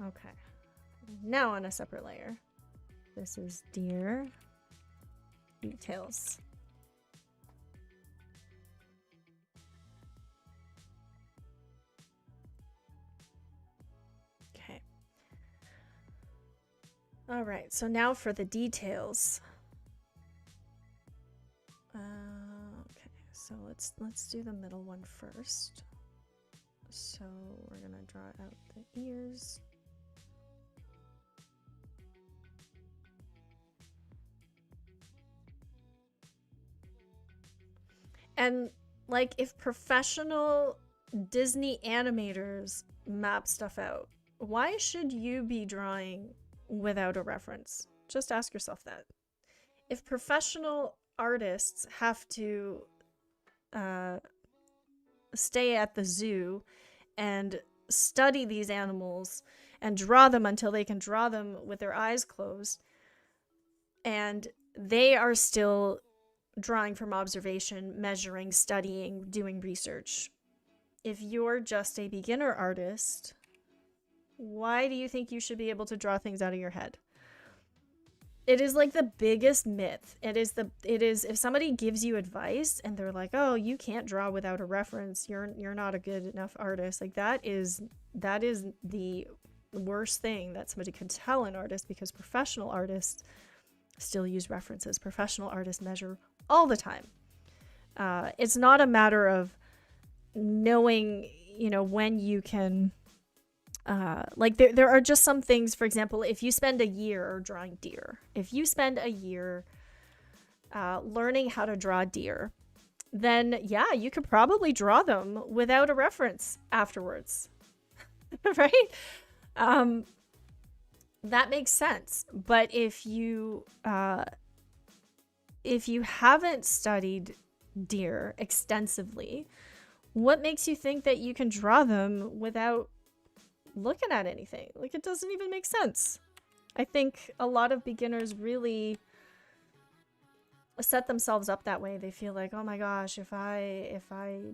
Okay, now on a separate layer. This is deer details. Okay. All right, so now for the details. Okay, so let's do the middle one first. So we're gonna draw out the ears. And like, if professional Disney animators map stuff out, why should you be drawing without a reference? Just ask yourself that. If professional artists have to stay at the zoo and study these animals and draw them until they can draw them with their eyes closed, and they are still drawing from observation, measuring, studying, doing research. If you're just a beginner artist, why do you think you should be able to draw things out of your head? It is like the biggest myth. It is if somebody gives you advice and they're like, "Oh, you can't draw without a reference. You're not a good enough artist." Like that is the worst thing that somebody could tell an artist, because professional artists still use references. Professional artists measure all the time. It's not a matter of knowing, when you can, like there are just some things. For example, if you spend a year drawing deer, if you spend a year learning how to draw deer, then yeah, you could probably draw them without a reference afterwards, right? That makes sense. But if you haven't studied deer extensively, what makes you think that you can draw them without looking at anything? Like, it doesn't even make sense. I think a lot of beginners really set themselves up that way. They feel like, oh my gosh, if I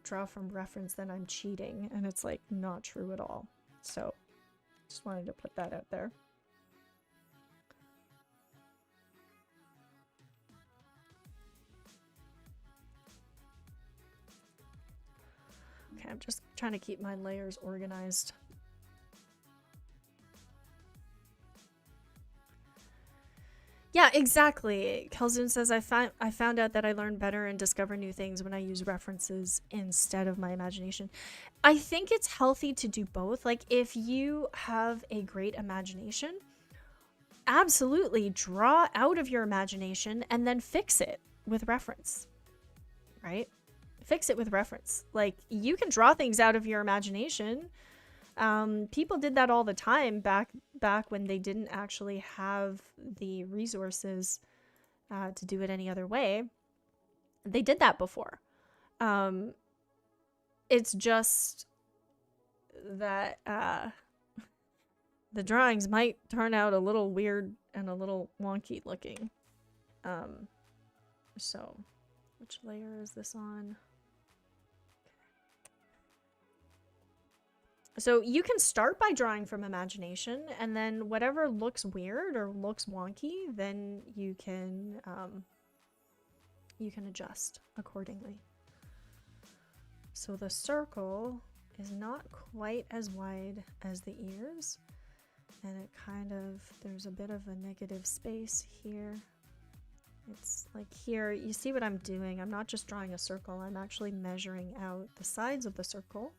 draw from reference, then I'm cheating. And it's like not true at all. So just wanted to put that out there. Okay, I'm just trying to keep my layers organized. Yeah, exactly. Kelzoon says, I found out that I learn better and discover new things when I use references instead of my imagination. I think it's healthy to do both. Like, if you have a great imagination, absolutely draw out of your imagination and then fix it with reference, right? Fix it with reference. Like, you can draw things out of your imagination. People did that all the time back when they didn't actually have the resources to do it any other way. They did that before. It's just that the drawings might turn out a little weird and a little wonky looking. So, which layer is this on? So you can start by drawing from imagination, and then whatever looks weird or looks wonky, then you can adjust accordingly. So the circle is not quite as wide as the ears, and it kind of, there's a bit of a negative space here. It's like here, you see what I'm doing? I'm not just drawing a circle, I'm actually measuring out the sides of the circle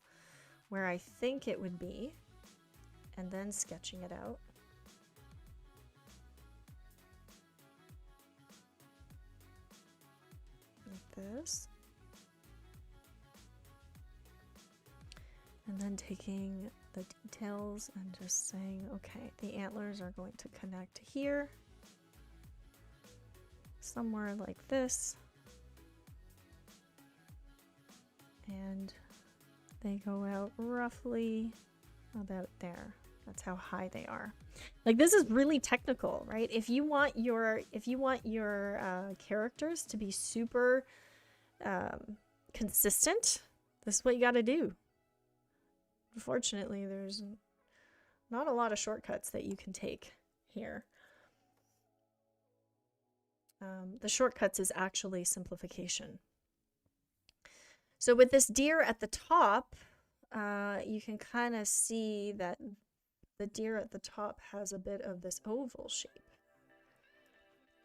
where I think it would be, and then sketching it out. Like this. And then taking the details and just saying, okay, the antlers are going to connect here. Somewhere like this. And they go out roughly about there. That's how high they are. Like, this is really technical, right? If you want your characters to be super consistent, this is what you got to do. Unfortunately, there's not a lot of shortcuts that you can take here. The shortcuts is actually simplification. So with this deer at the top, you can kind of see that the deer at the top has a bit of this oval shape,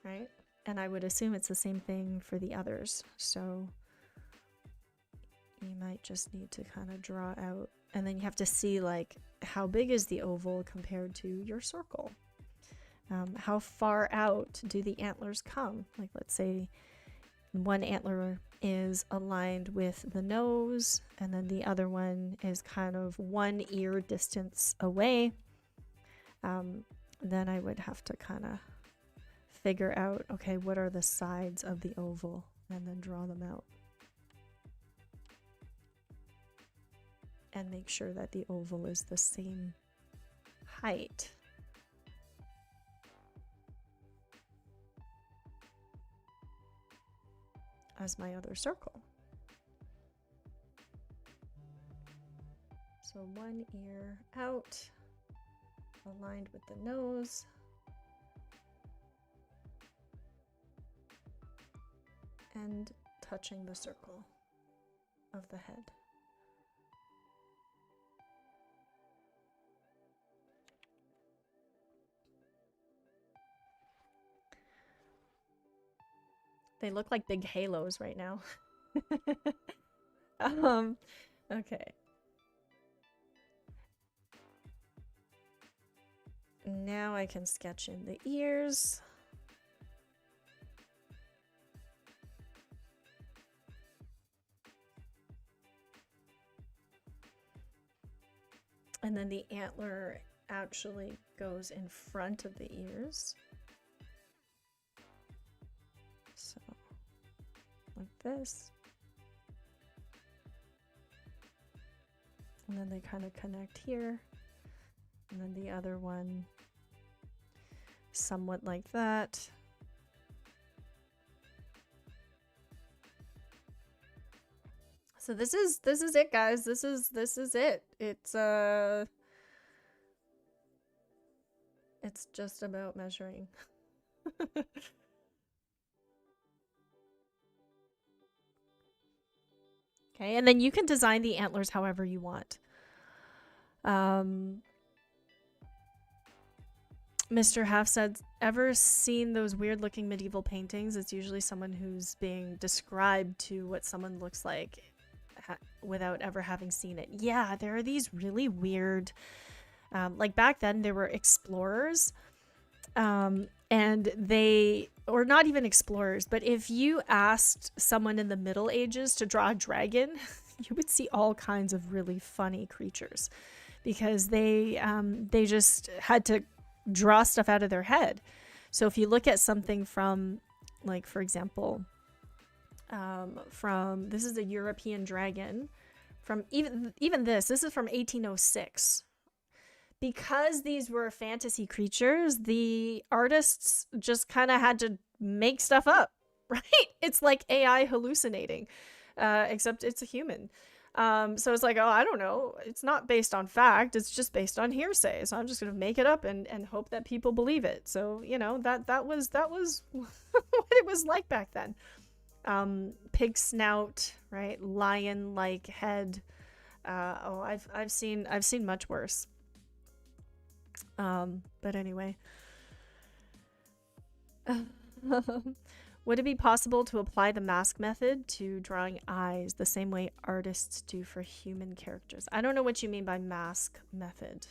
right? And I would assume it's the same thing for the others. So you might just need to kind of draw out, and then you have to see like how big is the oval compared to your circle. How far out do the antlers come? Like, let's say one antler is aligned with the nose, and then the other one is kind of one ear distance away. Then I would have to kind of figure out, okay, what are the sides of the oval, and then draw them out. And make sure that the oval is the same height. As my other circle. So one ear out, aligned with the nose. And touching the circle of the head. They look like big halos right now. Okay. Now I can sketch in the ears. And then the antler actually goes in front of the ears. So, like this. And then they kind of connect here. And then the other one, somewhat like that. So this is it, guys. This is it. It's just about measuring. Okay, and then you can design the antlers however you want. Mr. Half said, ever seen those weird looking medieval paintings? It's usually someone who's being described to what someone looks like without ever having seen it. Yeah, there are these really weird, like back then there were explorers, and they, or not even explorers, but if you asked someone in the Middle Ages to draw a dragon, you would see all kinds of really funny creatures because they just had to draw stuff out of their head. So if you look at something from, like, for example, from, this is a European dragon, from even this is from 1806. Because these were fantasy creatures, the artists just kind of had to make stuff up, right? It's like AI hallucinating, except it's a human. So it's like, oh, I don't know. It's not based on fact. It's just based on hearsay. So I'm just going to make it up and hope that people believe it. So, you know, that was what it was like back then. Pig snout, right? Lion-like head. I've seen much worse. But anyway, would it be possible to apply the mask method to drawing eyes the same way artists do for human characters? I don't know what you mean by mask method.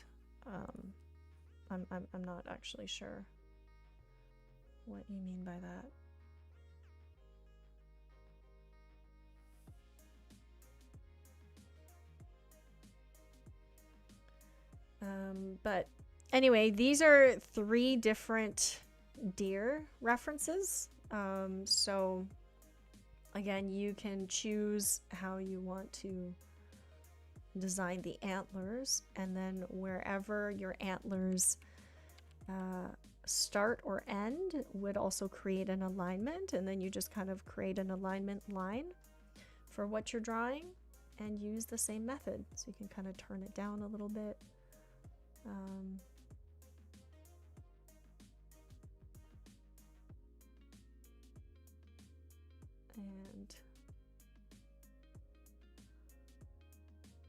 I'm not actually sure what you mean by that. But anyway, these are 3 different deer references. So again, you can choose how you want to design the antlers, and then wherever your antlers start or end would also create an alignment, and then you just kind of create an alignment line for what you're drawing and use the same method. So you can kind of turn it down a little bit. And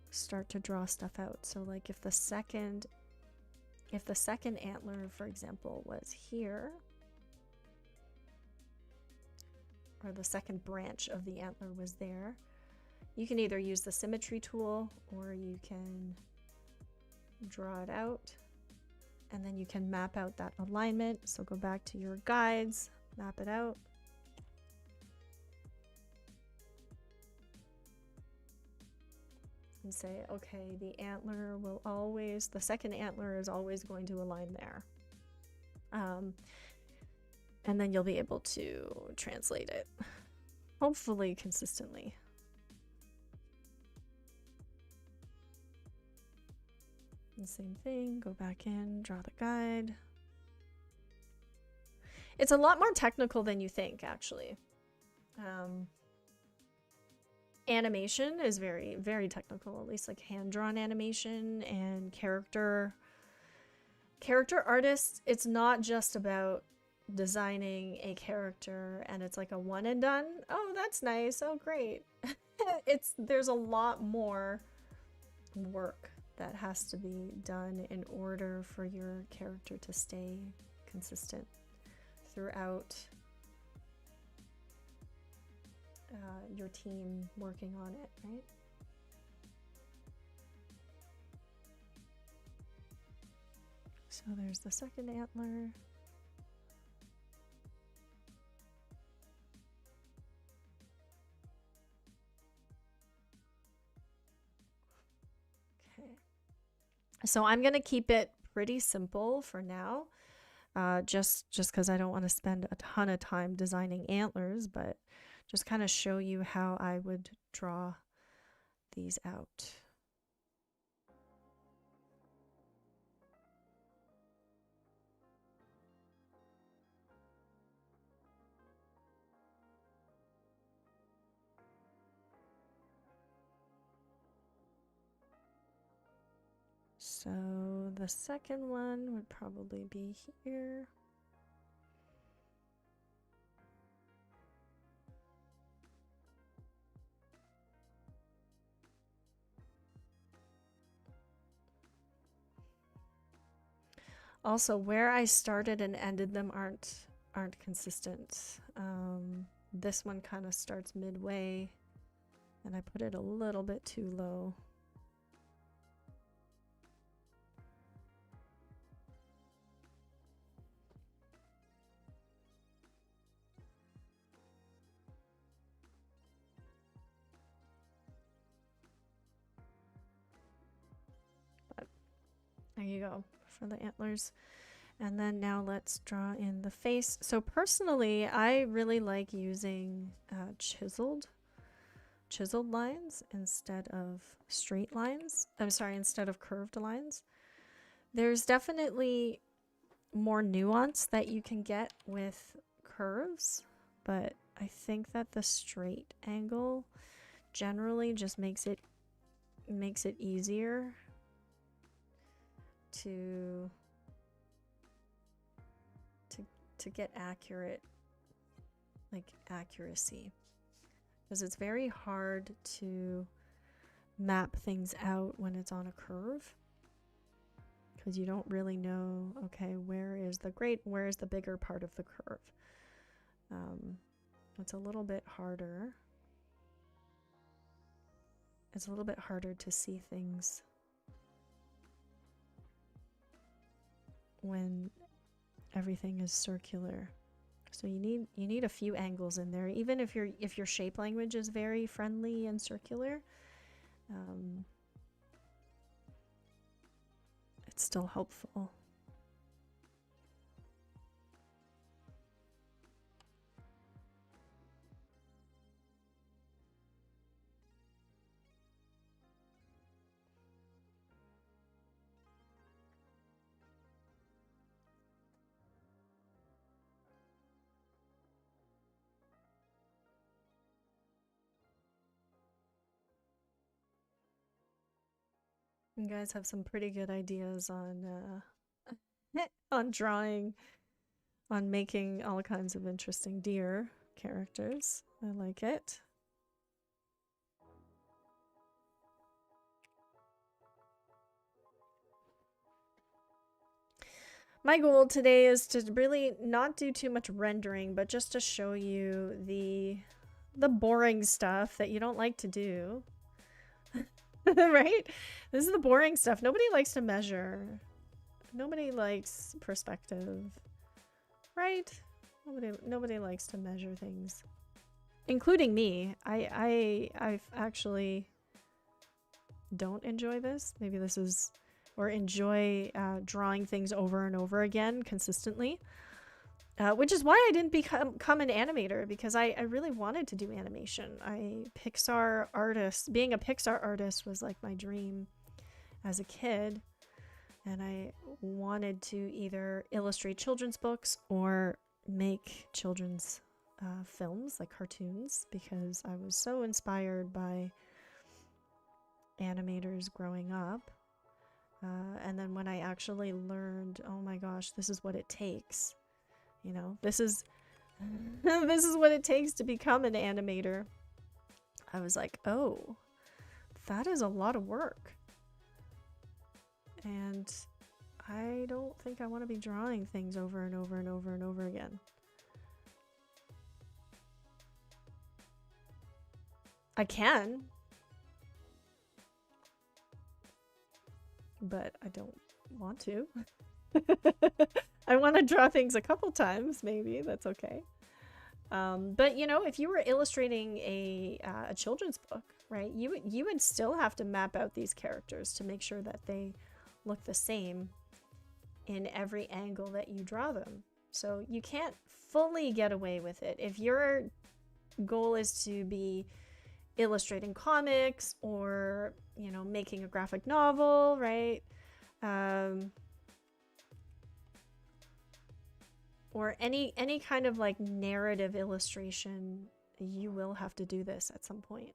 start to draw stuff out. So like if the second antler, for example, was here, or the second branch of the antler was there, you can either use the symmetry tool or you can draw it out, and then you can map out that alignment. So go back to your guides, map it out. And say, okay, the antler will always, the second antler is always going to align there. And then you'll be able to translate it, hopefully consistently. And same thing, go back in, draw the guide. It's a lot more technical than you think, actually. Animation is very, very technical, at least like hand-drawn animation and character artists. It's not just about designing a character and it's like a one and done. Oh, that's nice. Oh, great. There's a lot more work that has to be done in order for your character to stay consistent throughout your team working on it, right? So there's the second antler. Okay. So I'm going to keep it pretty simple for now, just because I don't want to spend a ton of time designing antlers, but just kind of show you how I would draw these out. So the second one would probably be here. Also, where I started and ended them aren't consistent. This one kind of starts midway, and I put it a little bit too low. But there you go for the antlers. And then now let's draw in the face. So personally, I really like using chiseled lines instead of straight lines. I'm sorry, instead of curved lines. There's definitely more nuance that you can get with curves, but I think that the straight angle generally just makes it easier to get accuracy, because it's very hard to map things out when it's on a curve, because you don't really know, okay, where is the bigger part of the curve. It's a little bit harder. It's a little bit harder to see things when everything is circular. So you need a few angles in there, even if your shape language is very friendly it's still helpful. You guys have some pretty good ideas on on drawing, on making all kinds of interesting deer characters. I like it. My goal today is to really not do too much rendering, but just to show you the boring stuff that you don't like to do. Right? This is the boring stuff. Nobody likes to measure. Nobody likes perspective. Right? Nobody likes to measure things. Including me. I actually don't enjoy this. Maybe this is, or enjoy drawing things over and over again consistently. Which is why I didn't become an animator, because I really wanted to do animation. Pixar artist, being a Pixar artist was like my dream as a kid. And I wanted to either illustrate children's books or make children's films, like cartoons, because I was so inspired by animators growing up. And then when I actually learned, oh my gosh, this is what it takes. You know, this is what it takes to become an animator. I was like, oh, that is a lot of work. And I don't think I want to be drawing things over and over and over and over again. I can, but I don't want to. I want to draw things a couple times, maybe. That's okay. But you know, if you were illustrating a children's book, right, you would still have to map out these characters to make sure that they look the same in every angle that you draw them. So you can't fully get away with it. If your goal is to be illustrating comics or, you know, making a graphic novel, right? Or any kind of like narrative illustration, you will have to do this at some point.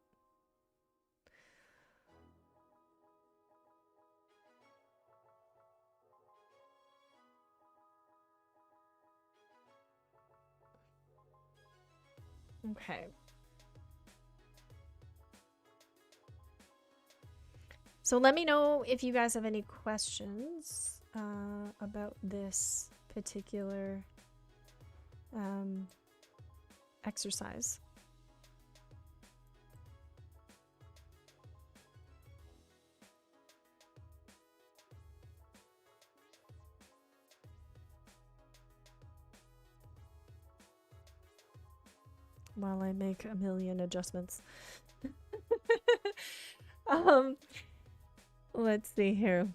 Okay. So let me know if you guys have any questions about this particular exercise. While I make a million adjustments. Let's see here.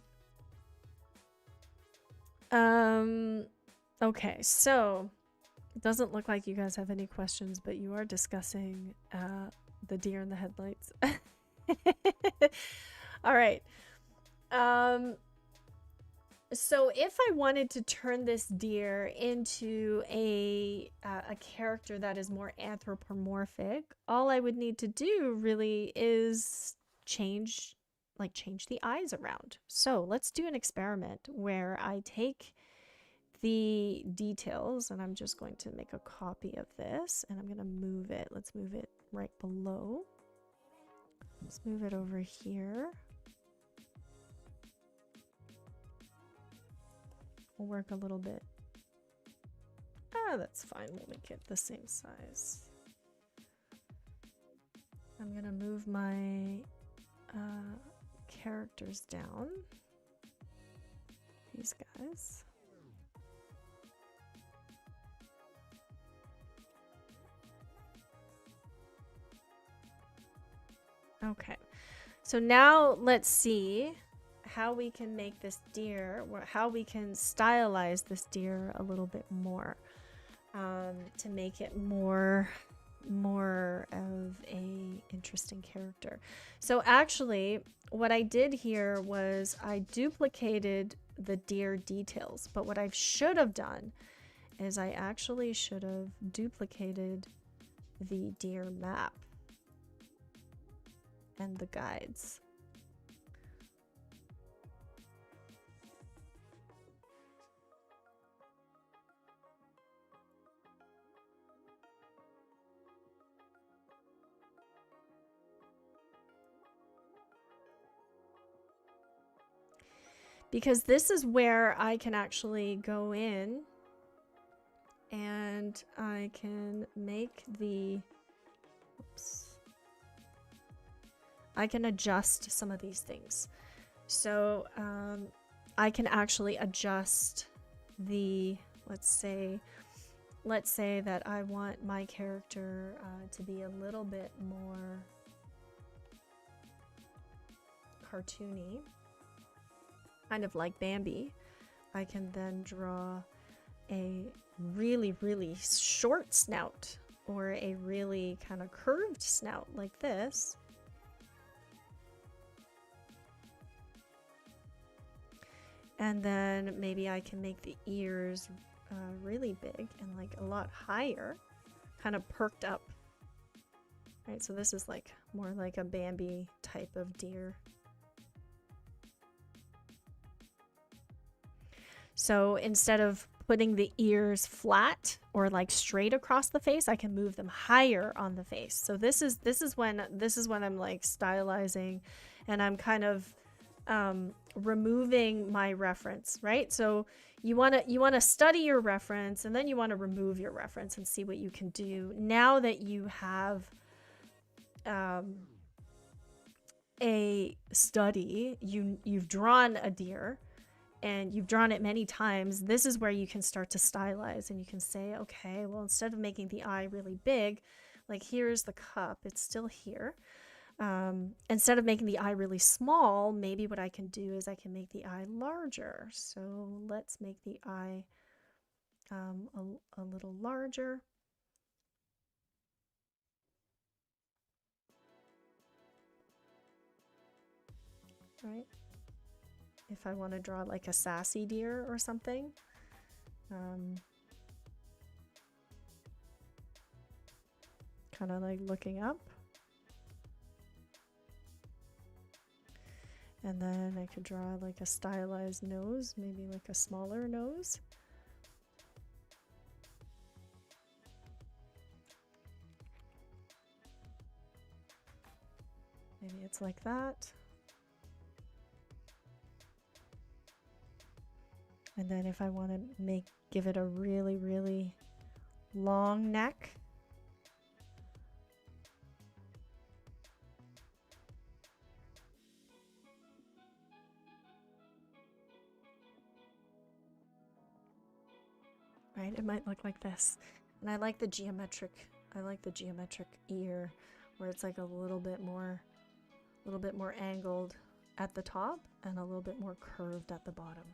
Okay, so it doesn't look like you guys have any questions, but you are discussing the deer in the headlights. All right. So if I wanted to turn this deer into a character that is more anthropomorphic, all I would need to do really is change the eyes around. So let's do an experiment where I take the details, and I'm just going to make a copy of this, and I'm going to move it. Let's move it right below. Let's move it over here. We'll work a little bit. That's fine. We'll make it the same size. I'm going to move my characters down. These guys. Okay, so now let's see how we can make this deer, how we can stylize this deer a little bit more, to make it more of a interesting character. So actually what I did here was I duplicated the deer details, but what I should have done is I actually should have duplicated the deer map and the guides. Because this is where I can actually go in and I can make the, oops, I can adjust some of these things. So I can actually adjust the, let's say that I want my character to be a little bit more cartoony, kind of like Bambi. I can then draw a really, really short snout or a really kind of curved snout like this. And then maybe I can make the ears really big and like a lot higher, kind of perked up. Right, so this is like more like a Bambi type of deer. So instead of putting the ears flat or like straight across the face, I can move them higher on the face. So this is when I'm like stylizing, and I'm kind of removing my reference, right? So you want to study your reference, and then you want to remove your reference and see what you can do now that you have a study. You've drawn a deer and you've drawn it many times. This is where you can start to stylize, and you can say, okay, well, instead of making the eye really big, like here's the cup, it's still here. Instead of making the eye really small, maybe what I can do is I can make the eye larger. So let's make the eye a little larger. Right? If I want to draw like a sassy deer or something. Kind of like looking up. And then I could draw like a stylized nose, maybe like a smaller nose. Maybe it's like that. And then if I want to give it a really, really long neck. Right, it might look like this. And I like the geometric ear, where it's like a little bit more angled at the top and a little bit more curved at the bottom.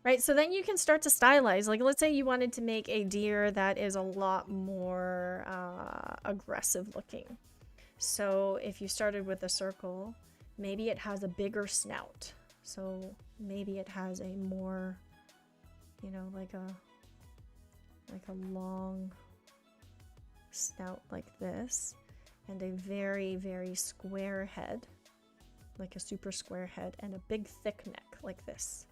Right, so then you can start to stylize. Like, let's say you wanted to make a deer that is a lot more aggressive looking. So if you started with a circle, maybe it has a bigger snout. So maybe it has a more, you know, like a long snout like this, and a very, very square head, like a super square head, and a big thick neck like this.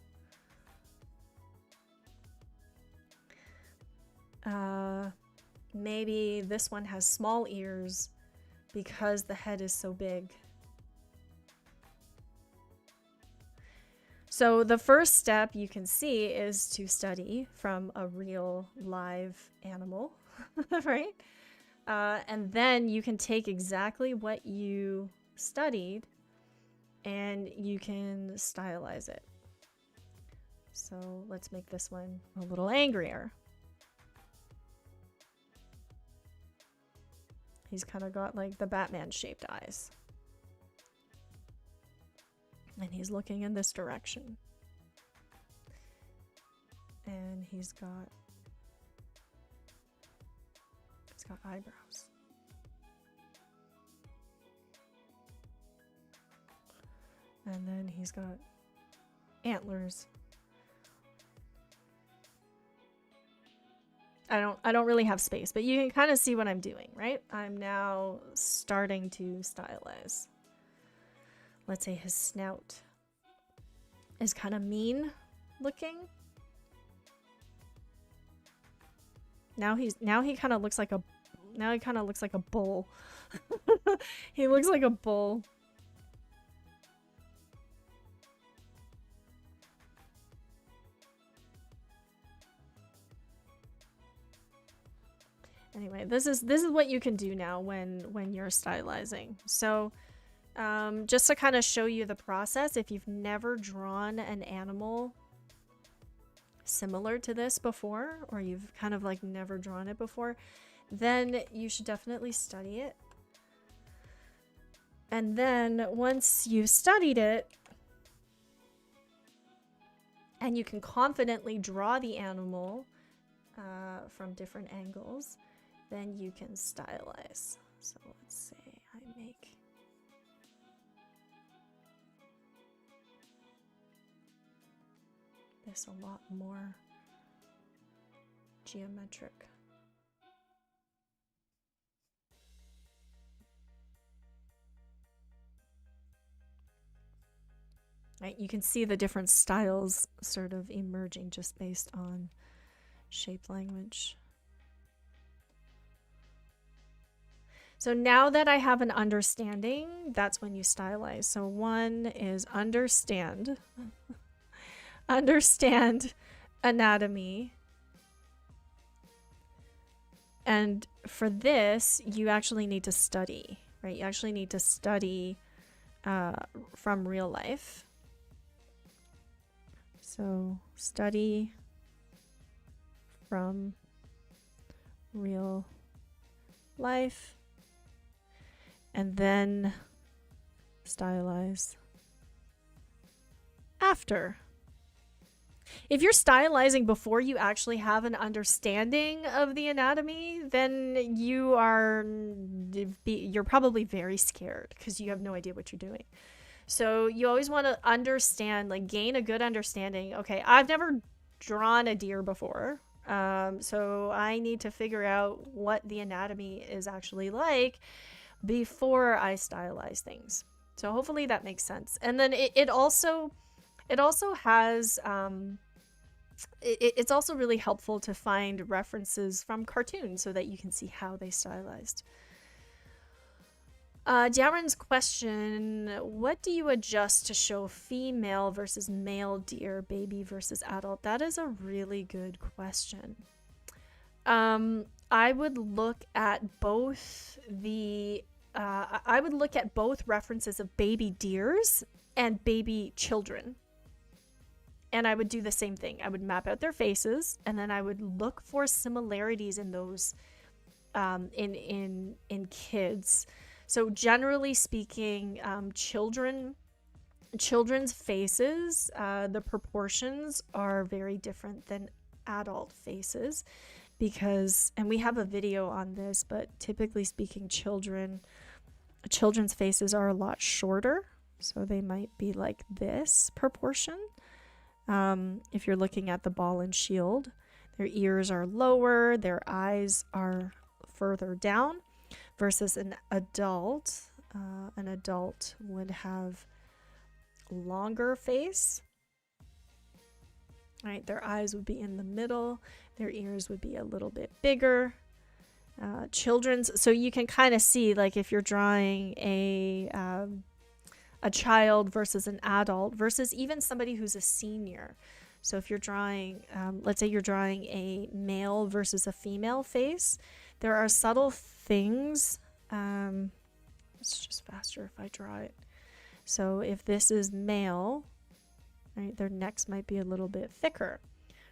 Maybe this one has small ears because the head is so big. So the first step you can see is to study from a real live animal, right? And then you can take exactly what you studied and you can stylize it. So let's make this one a little angrier. He's kind of got like the Batman shaped eyes. And he's looking in this direction. And he's got eyebrows. And then he's got antlers. I don't really have space, but you can kind of see what I'm doing, right? I'm now starting to stylize. Let's say his snout is kind of mean looking. Now he kind of looks like a bull. He looks like a bull. Anyway, this is what you can do now when you're stylizing. So just to kind of show you the process, if you've never drawn an animal similar to this before, or you've kind of like never drawn it before, then you should definitely study it. And then once you've studied it and you can confidently draw the animal from different angles, then you can stylize. So let's say I make this a lot more geometric. Right, you can see the different styles sort of emerging just based on shape language. So now that I have an understanding, that's when you stylize. So one is understand. Understand anatomy. And for this, you actually need to study, right? You actually need to study from real life. So study from real life. And then stylize after. If you're stylizing before you actually have an understanding of the anatomy, then you're probably very scared because you have no idea what you're doing. So you always want to understand, like gain a good understanding. Okay, I've never drawn a deer before. So I need to figure out what the anatomy is actually like before I stylize things. So hopefully that makes sense. And then it also has it's also really helpful to find references from cartoons so that you can see how they stylized. Darren's question, what do you adjust to show female versus male deer, baby versus adult? That is a really good question. I would look at both references of baby deers and baby children. And I would do the same thing. I would map out their faces, and then I would look for similarities in those in kids. So generally speaking, children's faces, the proportions are very different than adult faces because, and we have a video on this, but typically speaking, children's faces are a lot shorter. So they might be like this proportion. If you're looking at the ball and shield, their ears are lower, their eyes are further down. Versus an adult would have longer face, right? Their eyes would be in the middle, their ears would be a little bit bigger. So you can kind of see, like if you're drawing a child versus an adult versus even somebody who's a senior. So if you're drawing, let's say you're drawing a male versus a female face, there are subtle things. It's just faster if I draw it. So if this is male, right, their necks might be a little bit thicker.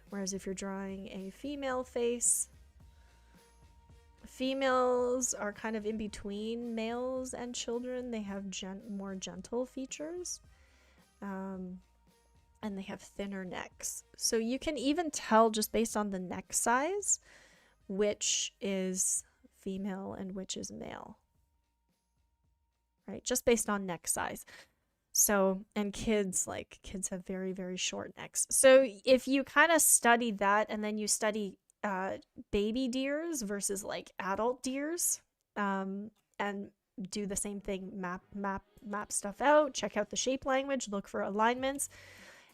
Whereas if you're drawing a female face, females are kind of in between males and children. They have more gentle features. And they have thinner necks. So you can even tell just based on the neck size which is female and which is male. Right? Just based on neck size. So, and kids have very, very short necks. So if you kind of study that and then you study baby deers versus like adult deers, and do the same thing, map stuff out, check out the shape language, look for alignments,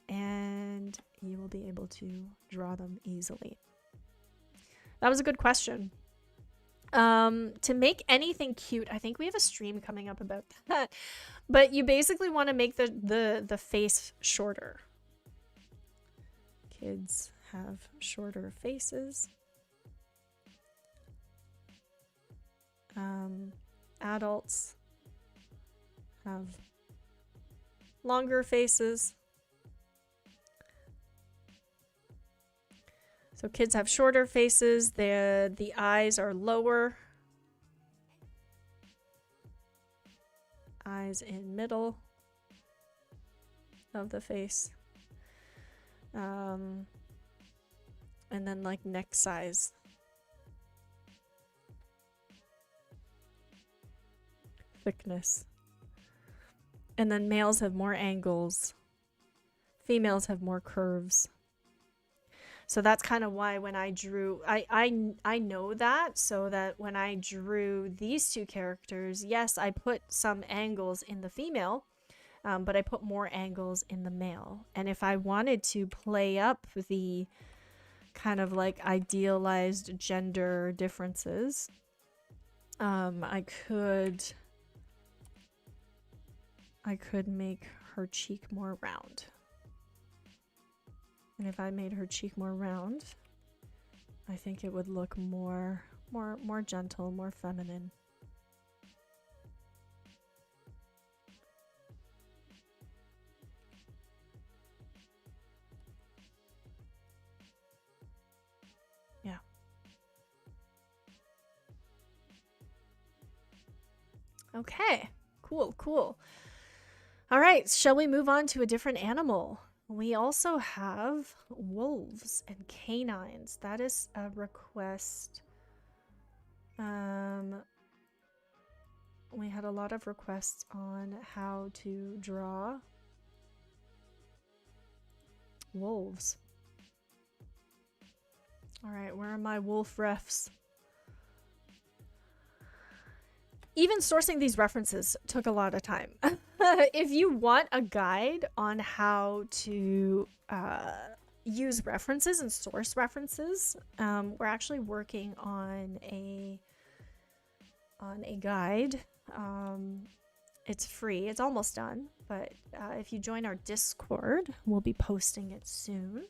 and you will be able to draw them easily. That was a good question. To make anything cute, I think we have a stream coming up about that, but you basically want to make the face shorter. Kids have shorter faces. Adults have longer faces. So kids have shorter faces. The eyes are lower. Eyes in middle of the face. And then like neck size. Thickness. And then males have more angles. Females have more curves. So that's kind of why when I drew, I know that, so that when I drew these two characters, yes, I put some angles in the female, but I put more angles in the male. And if I wanted to play up the kind of like idealized gender differences, I could make her cheek more round. And if I made her cheek more round, I think it would look more gentle, more feminine. Yeah. Okay. Cool. All right, shall we move on to a different animal? We also have wolves and canines. That is a request. We had a lot of requests on how to draw wolves. All right, where are my wolf refs? Even sourcing these references took a lot of time. If you want a guide on how to use references and source references, we're actually working on a guide. It's free. It's almost done, but if you join our Discord, we'll be posting it soon.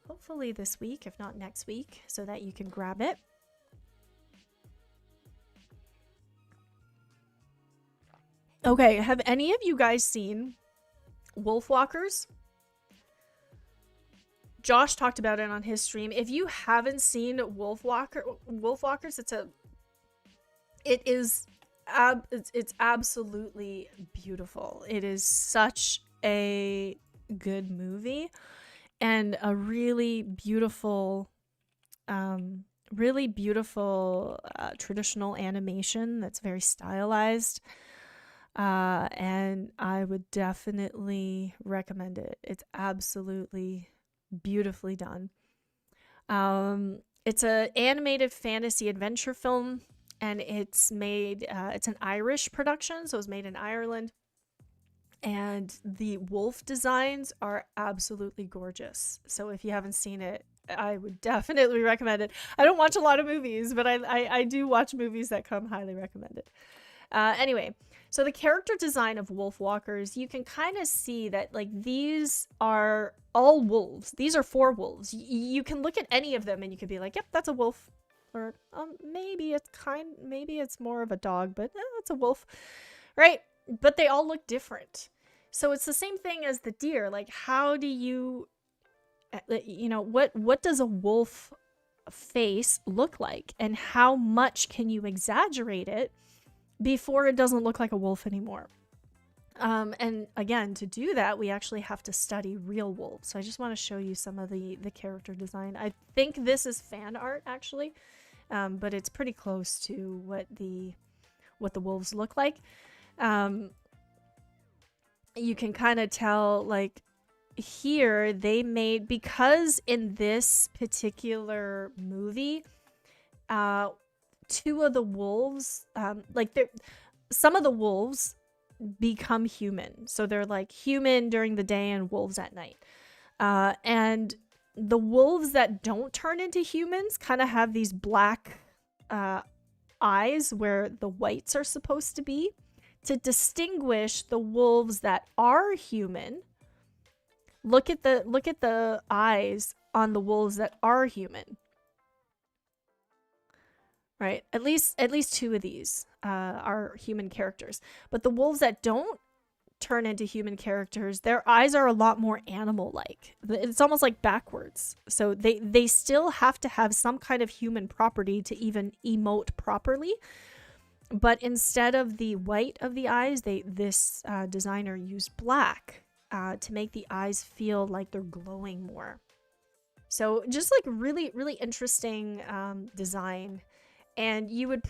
Hopefully this week, if not next week, so that you can grab it. Okay, have any of you guys seen Wolfwalkers? Josh talked about it on his stream. If you haven't seen Wolfwalkers, it's absolutely beautiful. It is such a good movie and a really beautiful traditional animation that's very stylized. And I would definitely recommend it. It's absolutely beautifully done. It's an animated fantasy adventure film, and it's made, it's an Irish production, so it's made in Ireland. And the wolf designs are absolutely gorgeous. So if you haven't seen it, I would definitely recommend it. I don't watch a lot of movies, but I do watch movies that come highly recommended. Anyway, so the character design of Wolfwalkers, you can kind of see that like these are all wolves. These are 4 wolves. You can look at any of them and you could be like, yep, that's a wolf. Or maybe it's more of a dog, but it's a wolf, right? But they all look different. So it's the same thing as the deer. Like, how do you, what does a wolf face look like? And how much can you exaggerate it before it doesn't look like a wolf anymore? And again, to do that, we actually have to study real wolves. So I just want to show you some of the character design. I think this is fan art actually, but it's pretty close to what the wolves look like. You can kind of tell, like, here they made, because in this particular movie, two of the wolves, some of the wolves become human. So they're like human during the day and wolves at night. And the wolves that don't turn into humans kind of have these black eyes where the whites are supposed to be, to distinguish the wolves that are human. Look at the eyes on the wolves that are human. Right? At least two of these are human characters. But the wolves that don't turn into human characters, their eyes are a lot more animal-like. It's almost like backwards. So they still have to have some kind of human property to even emote properly. But instead of the white of the eyes, this designer used black to make the eyes feel like they're glowing more. So just like really, really interesting design. And you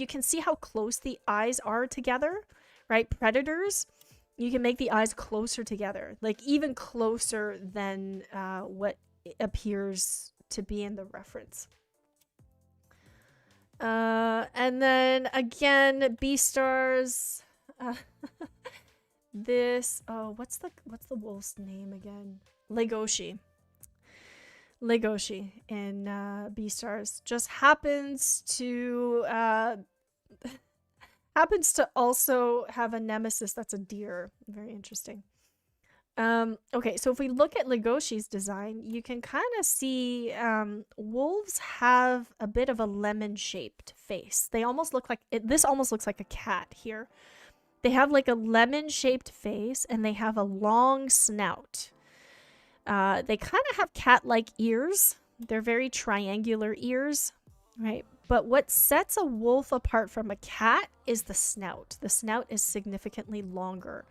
can see how close the eyes are together, right? Predators, you can make the eyes closer together, like even closer than what appears to be in the reference. And then again, Beastars. What's the wolf's name again? Legoshi in Beastars just happens to also have a nemesis that's a deer. Very interesting. Okay, so if we look at Legoshi's design, you can kind of see wolves have a bit of a lemon-shaped face. They almost look like this almost looks like a cat here. They have like a lemon-shaped face, and they have a long snout. They kind of have cat-like ears. They're very triangular ears, right? But what sets a wolf apart from a cat is the snout. The snout is significantly longer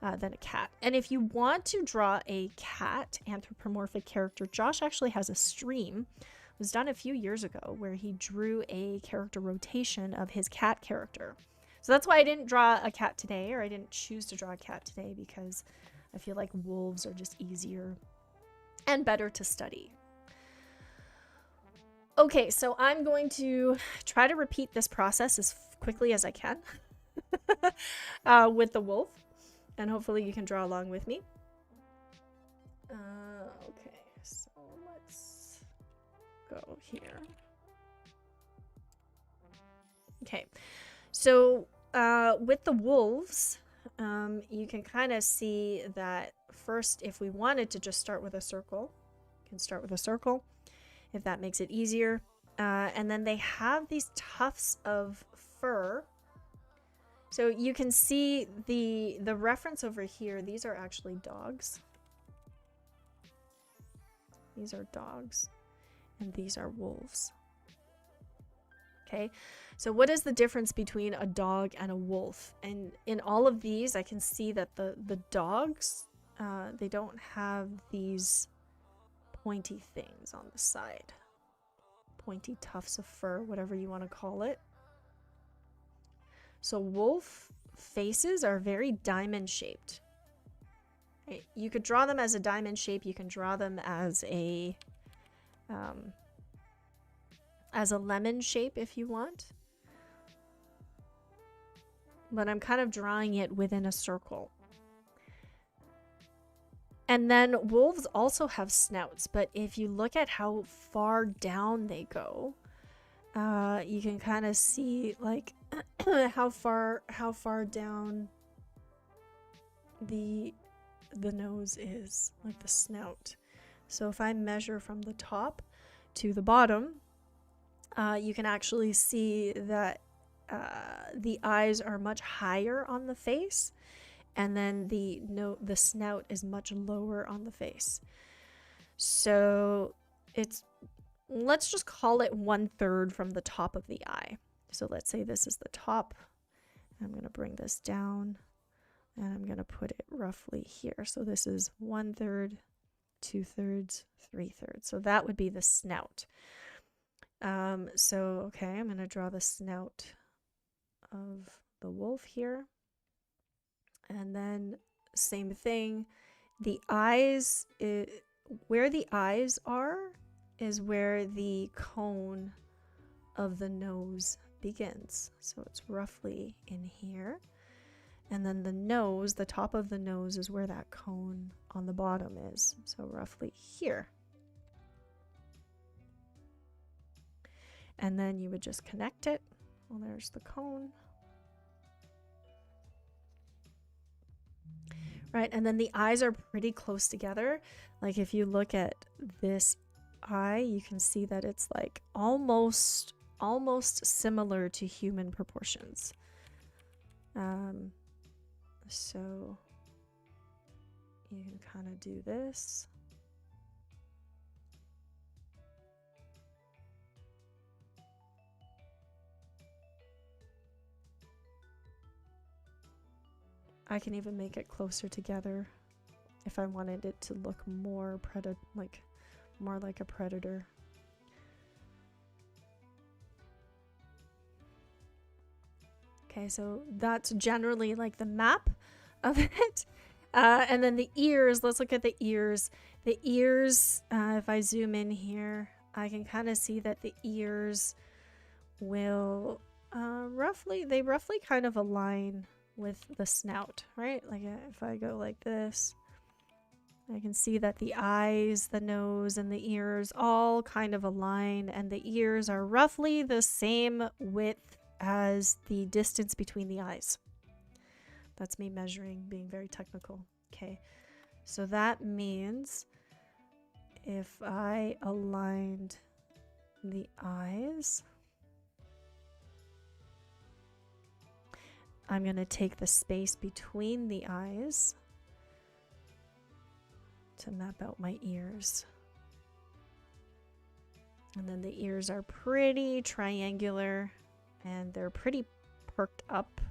than a cat. And if you want to draw a cat anthropomorphic character, Josh actually has a stream. It was done a few years ago where he drew a character rotation of his cat character. So that's why I didn't draw a cat today, or I didn't choose to draw a cat today, because I feel like wolves are just easier and better to study. Okay, so I'm going to try to repeat this process as quickly as I can with the wolf, and hopefully you can draw along with me. Okay, so let's go here. Okay, so with the wolves, you can kind of see that first, if we wanted to just start with a circle, we can start with a circle, if that makes it easier. And then they have these tufts of fur. So you can see the reference over here. These are actually dogs. These are dogs. And these are wolves. Okay, so what is the difference between a dog and a wolf? And in all of these, I can see that the dogs, they don't have these pointy things on the side. Pointy tufts of fur, whatever you want to call it. So wolf faces are very diamond shaped. Right? You could draw them as a diamond shape. You can draw them as a lemon shape if you want. But I'm kind of drawing it within a circle. And then wolves also have snouts, but if you look at how far down they go, you can kind of see like how far down the nose is, like the snout. So if I measure from the top to the bottom, you can actually see that the eyes are much higher on the face, and then the snout is much lower on the face. So let's just call it 1/3 from the top of the eye. So let's say this is the top. I'm going to bring this down And I'm going to put it roughly here. So this is 1/3, 2/3, 3/3. So that would be the snout. So, okay, I'm going to draw the snout of the wolf here. And then same thing, the eyes, where the eyes are is where the cone of the nose begins. So it's roughly in here. And then the nose, the top of the nose is where that cone on the bottom is. So roughly here. And then you would just connect it. Well, there's the cone. Right, and then the eyes are pretty close together. Like if you look at this eye, you can see that it's like almost similar to human proportions. So you can kind of do this. I can even make it closer together if I wanted it to look more more like a predator. Okay, so that's generally like the map of it. And then the ears, let's look at the ears. The ears, if I zoom in here, I can kind of see that the ears will roughly kind of align with the snout, right? Like if I go like this, I can see that the eyes, the nose, and the ears all kind of align, and the ears are roughly the same width as the distance between the eyes. That's me measuring, being very technical. Okay, so that means if I aligned the eyes, I'm going to take the space between the eyes to map out my ears. And then the ears are pretty triangular and they're pretty perked up.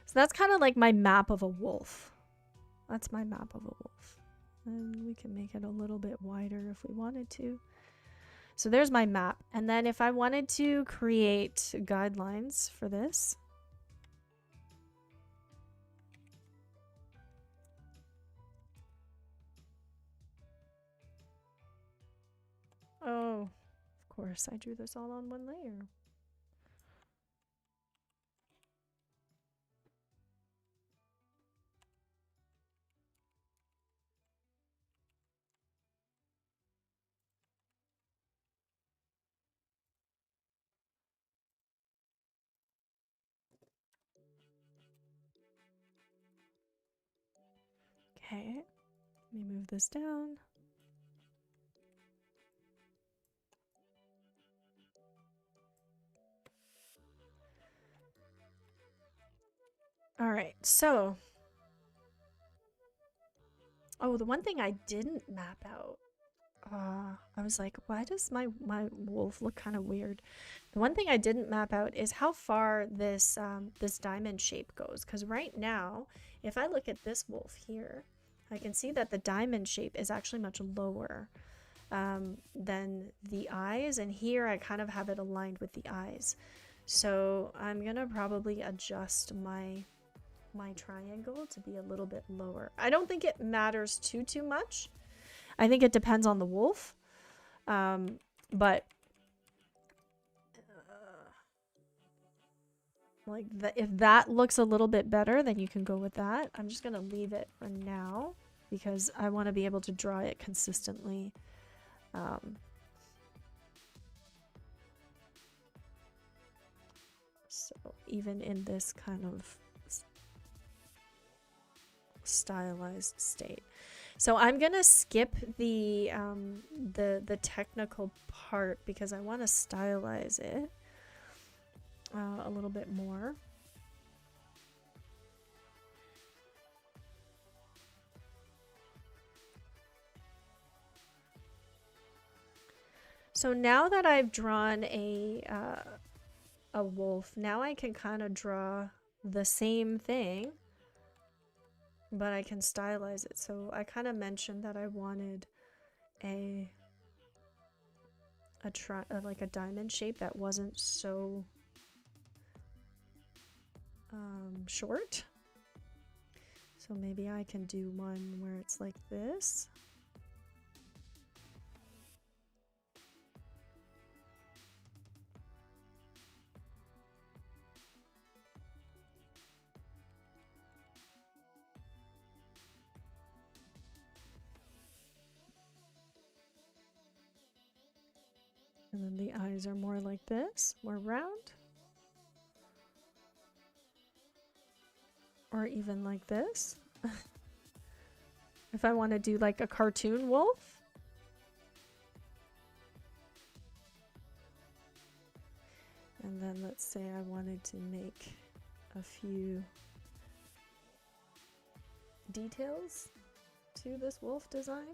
So that's kind of like my map of a wolf. That's my map of a wolf. And we can make it a little bit wider if we wanted to. So there's my map. And then if I wanted to create guidelines for this, oh, of course, I drew this all on one layer. Okay, let me move this down. All right, so, oh, the one thing I didn't map out, I was like, why does my wolf look kind of weird? The one thing I didn't map out is how far this this diamond shape goes. Because right now, if I look at this wolf here, I can see that the diamond shape is actually much lower than the eyes. And here I kind of have it aligned with the eyes. So I'm gonna probably adjust my triangle to be a little bit lower. I don't think it matters too much. I think it depends on the wolf. But like if that looks a little bit better, then you can go with that. I'm just gonna leave it for now because I want to be able to draw it consistently. So even in this kind of stylized state. So I'm gonna skip the technical part because I want to stylize it a little bit more. So now that I've drawn a wolf, now I can kind of draw the same thing, but I can stylize it. So I kind of mentioned that I wanted like a diamond shape that wasn't so short. So maybe I can do one where it's like this. And then the eyes are more like this, more round. Or even like this. If I want to do like a cartoon wolf. And then let's say I wanted to make a few details to this wolf design.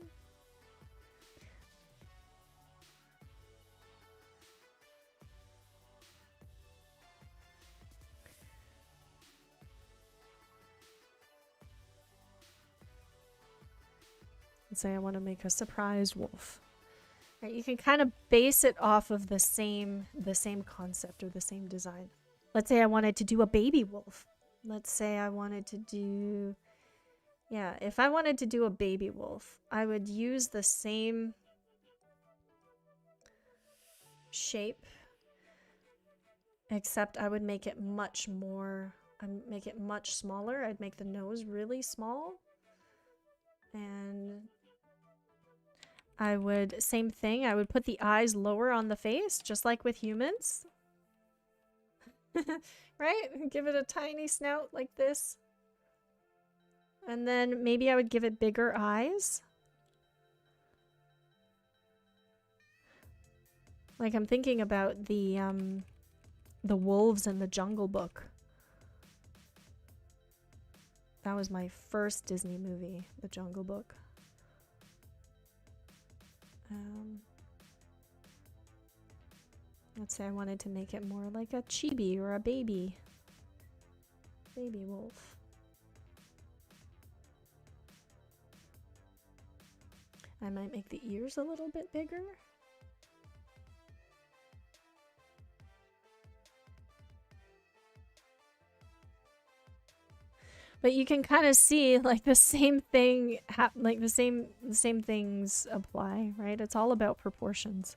And say I want to make a surprise wolf. Right, you can kind of base it off of the same concept or the same design. Let's say I wanted to do a baby wolf. Let's say I wanted to do, yeah, if I wanted to do a baby wolf, I would use the same shape, except I would make it much more, I'd make it much smaller. I'd make the nose really small. And I would, same thing, I would put the eyes lower on the face, just like with humans. Right? Give it a tiny snout like this. And then maybe I would give it bigger eyes. Like I'm thinking about the wolves in the Jungle Book. That was my first Disney movie, The Jungle Book. Let's say I wanted to make it more like a chibi or a baby wolf. I might make the ears a little bit bigger. But you can kind of see like the same thing, like the same things apply, right? It's all about proportions.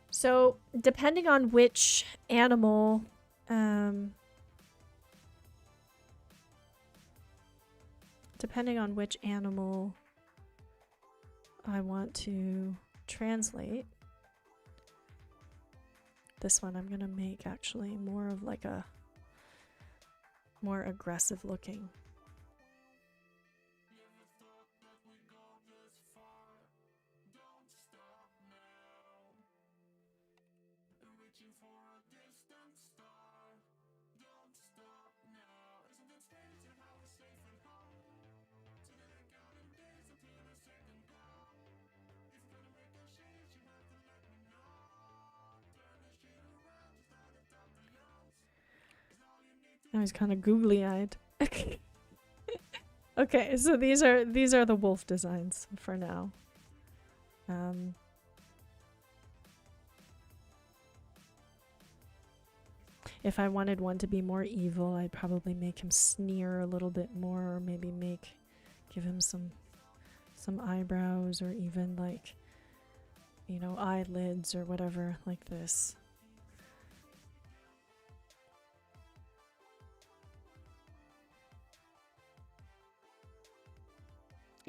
So depending on which animal, I want to translate, this one I'm gonna make actually more of like a more aggressive looking. I was kind of googly-eyed. Okay, so these are the wolf designs for now. If I wanted one to be more evil, I'd probably make him sneer a little bit more, or maybe give him some eyebrows, or even like, you know, eyelids or whatever like this.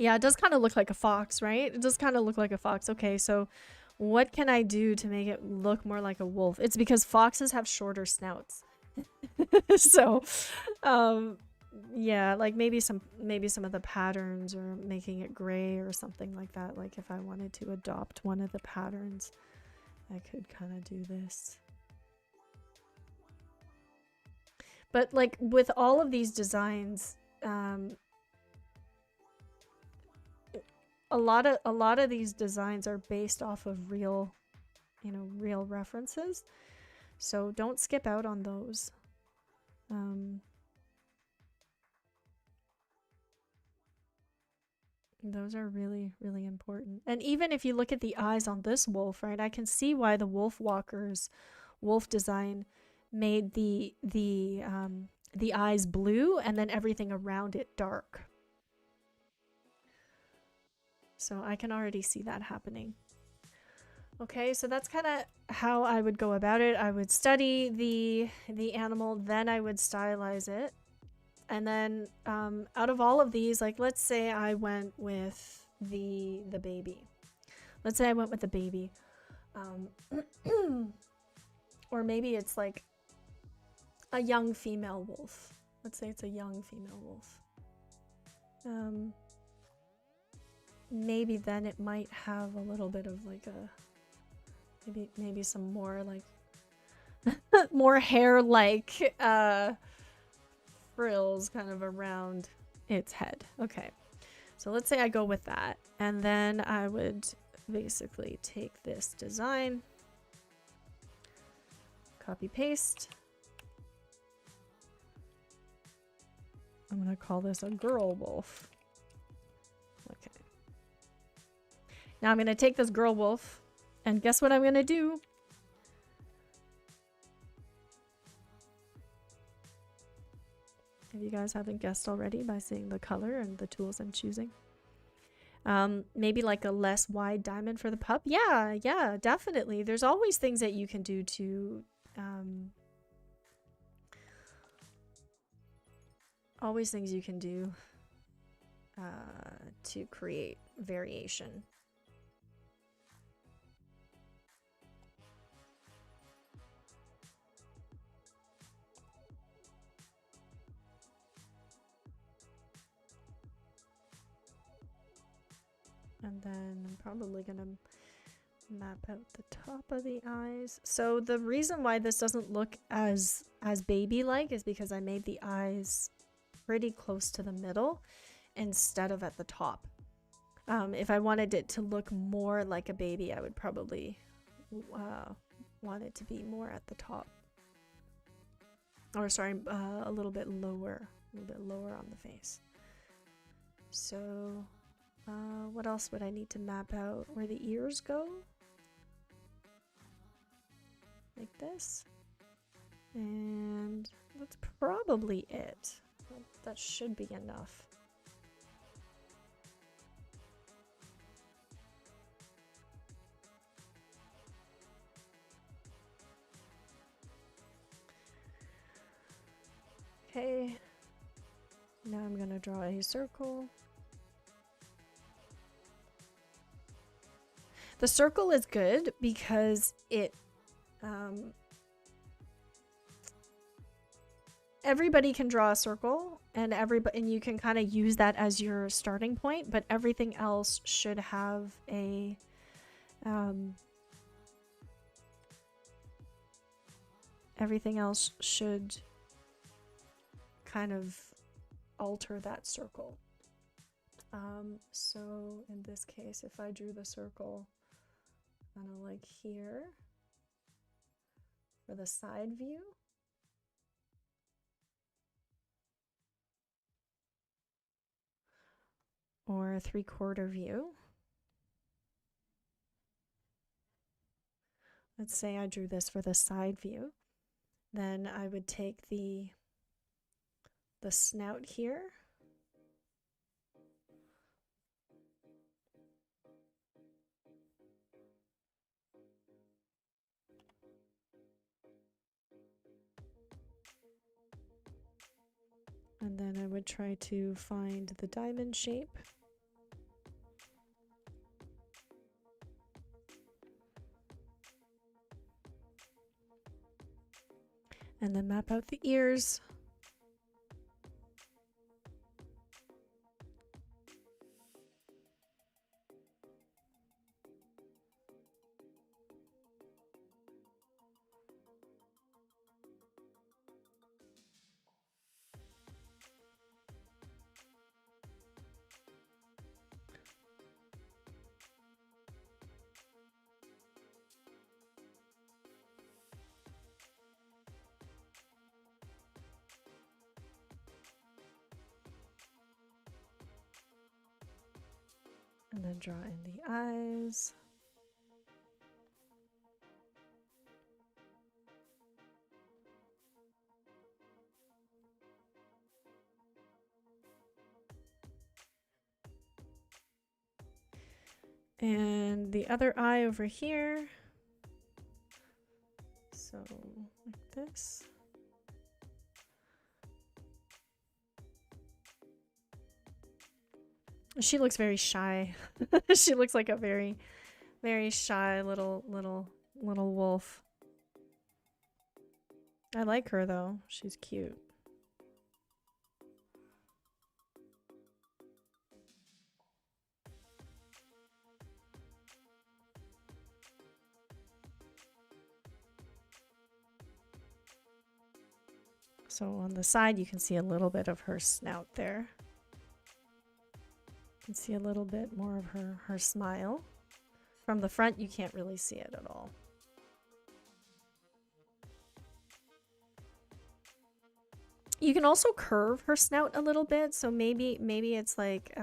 Yeah, it does kind of look like a fox, right? It does kind of look like a fox. Okay, so what can I do to make it look more like a wolf? It's because foxes have shorter snouts. So, yeah, like maybe some of the patterns, or making it gray or something like that. Like if I wanted to adopt one of the patterns, I could kind of do this. But like with all of these designs, a lot of these designs are based off of real you know, real references. So don't skip out on those. Those are really, really important. And even if you look at the eyes on this wolf, right, I can see why the Wolfwalkers wolf design made the eyes blue and then everything around it dark. So I can already see that happening. Okay, so that's kind of how I would go about it. I would study the animal, then I would stylize it. And then out of all of these, like let's say I went with the baby. Let's say I went with the baby. Or maybe it's like a young female wolf. Let's say it's a young female wolf. Maybe then it might have a little bit of like a maybe some more like more hair like frills kind of around its head. Okay, so let's say I go with that, and then I would basically take this design, copy paste. I'm gonna call this a girl wolf. Okay, now I'm gonna take this girl wolf, and guess what I'm gonna do? If you guys haven't guessed already by seeing the color and the tools I'm choosing. Maybe like a less wide diamond for the pup. Yeah, definitely. There's always things that you can do to to create variation. And then I'm probably gonna map out the top of the eyes. So the reason why this doesn't look as baby-like is because I made the eyes pretty close to the middle instead of at the top. If I wanted it to look more like a baby, I would probably want it to be more at the top. Or sorry, a little bit lower on the face. So what else would I need to map out? Where the ears go? Like this. And that's probably it. That should be enough. Okay. Now I'm gonna draw a circle. The circle is good because it everybody can draw a circle, and you can kind of use that as your starting point, but everything else should have a everything else should kind of alter that circle. So in this case, if I drew the circle kind of like here for the side view, or a 3/4 view. Let's say I drew this for the side view. Then I would take the snout here. And then I would try to find the diamond shape. And then map out the ears. And then draw in the eyes. And the other eye over here. So, like this. She looks very shy. She looks like a very, very shy little wolf. I like her though. She's cute. So on the side, you can see a little bit of her snout there. You can see a little bit more of her smile. From the front, you can't really see it at all. You can also curve her snout a little bit, so maybe it's like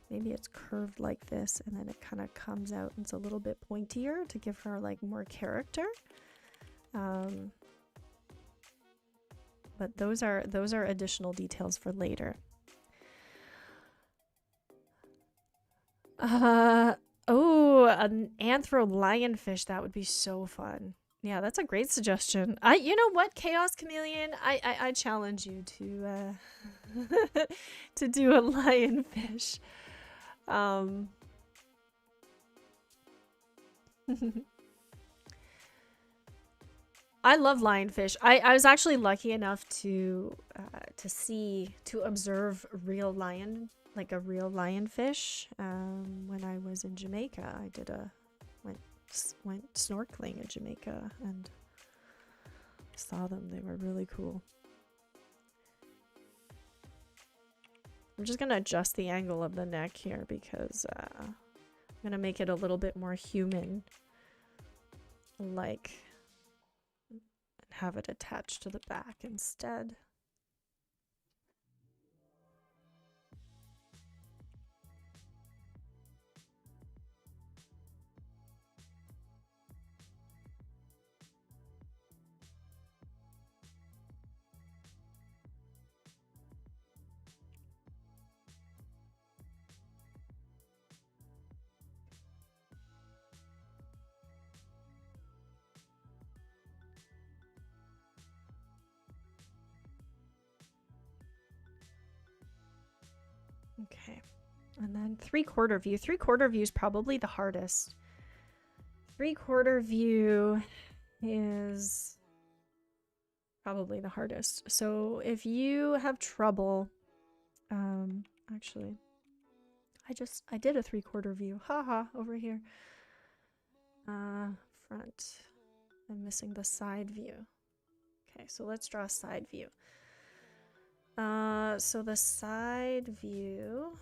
maybe it's curved like this, and then it kind of comes out and it's a little bit pointier to give her like more character. But those are additional details for later. Oh, an anthro lionfish, that would be so fun. Yeah, that's a great suggestion. You know what, Chaos Chameleon, I challenge you to to do a lionfish. I love lionfish. I was actually lucky enough to observe real lion, like a real lionfish, when I was in Jamaica. I went snorkeling in Jamaica and saw them. They were really cool. I'm just gonna adjust the angle of the neck here because I'm gonna make it a little bit more human, like, and have it attached to the back instead. Okay, and then 3/4 view. 3/4 view is probably the hardest. 3/4 view is probably the hardest. So if you have trouble, actually, I did a 3/4 view. Haha, over here. Front. I'm missing the side view. Okay, so let's draw a side view. So the side view.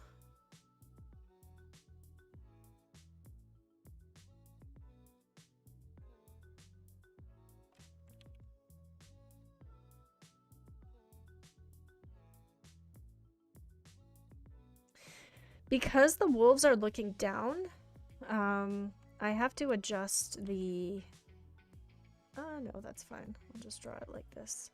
Because the wolves are looking down, I have to adjust the... no, that's fine. I'll just draw it like this.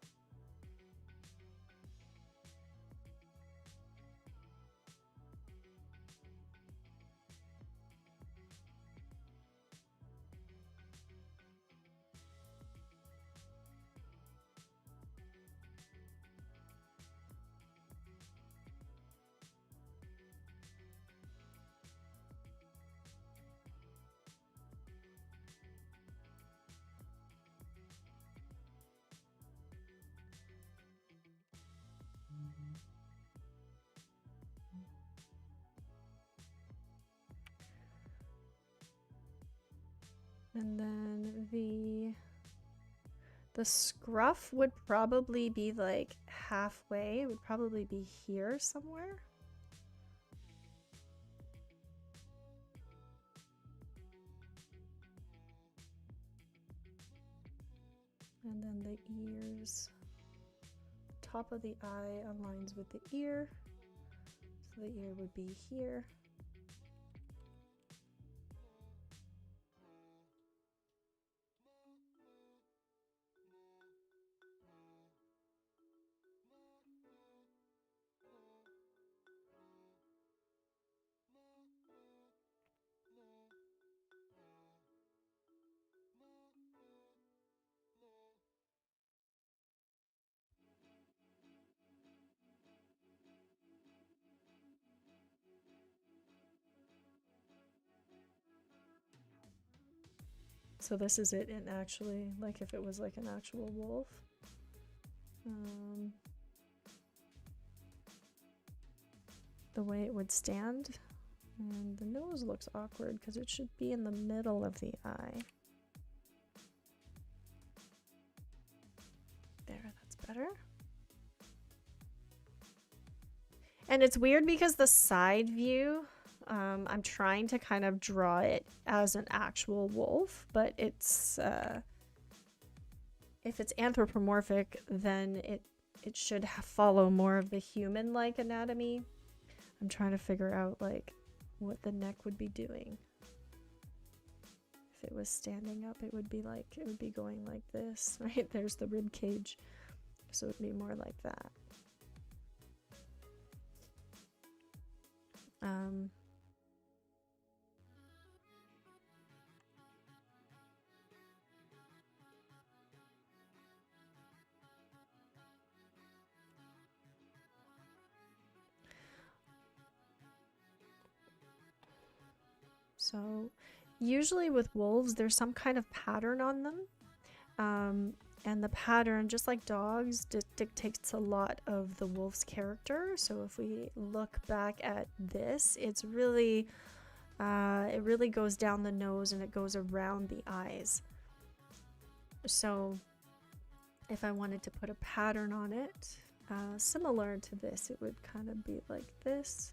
And then the scruff would probably be like halfway. It would probably be here somewhere. And then the ears. Top of the eye aligns with the ear. So the ear would be here. So this is it in actually, like if it was like an actual wolf. The way it would stand. And the nose looks awkward because it should be in the middle of the eye. There, that's better. And it's weird because the side view, I'm trying to kind of draw it as an actual wolf, but it's, if it's anthropomorphic, then it should follow more of the human-like anatomy. I'm trying to figure out, like, what the neck would be doing. If it was standing up, it would be like, it would be going like this, right? There's the rib cage, so it'd be more like that. So usually with wolves, there's some kind of pattern on them. And the pattern, just like dogs, dictates a lot of the wolf's character. So if we look back at this, it's really, it really goes down the nose and it goes around the eyes. So if I wanted to put a pattern on it, similar to this, it would kind of be like this.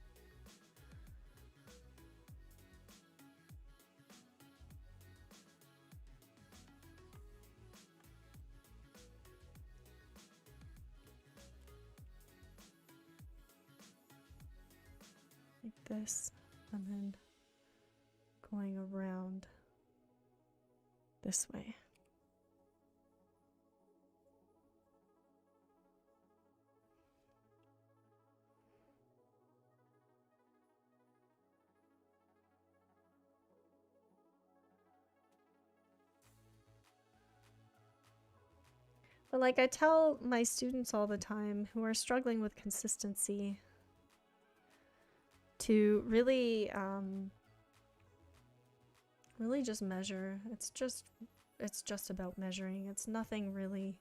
Like this, and then going around this way. But like I tell my students all the time who are struggling with consistency, to really really just measure. It's just about measuring. It's nothing really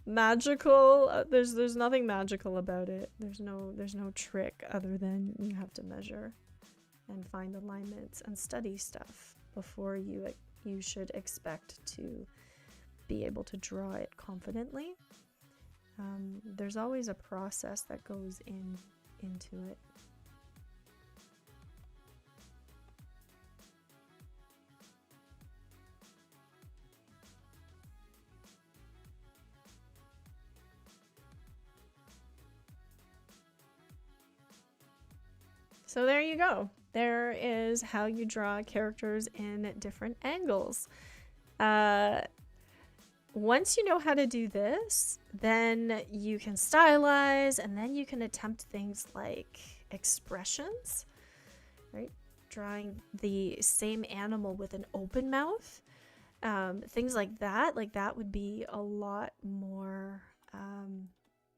magical. There's nothing magical about it. There's no trick other than you have to measure and find alignments and study stuff before you should expect to be able to draw it confidently. There's always a process that goes into it. So there you go. There is how you draw characters in different angles. Once you know how to do this, then you can stylize, and then you can attempt things like expressions, right? Drawing the same animal with an open mouth. Things like that would be a lot more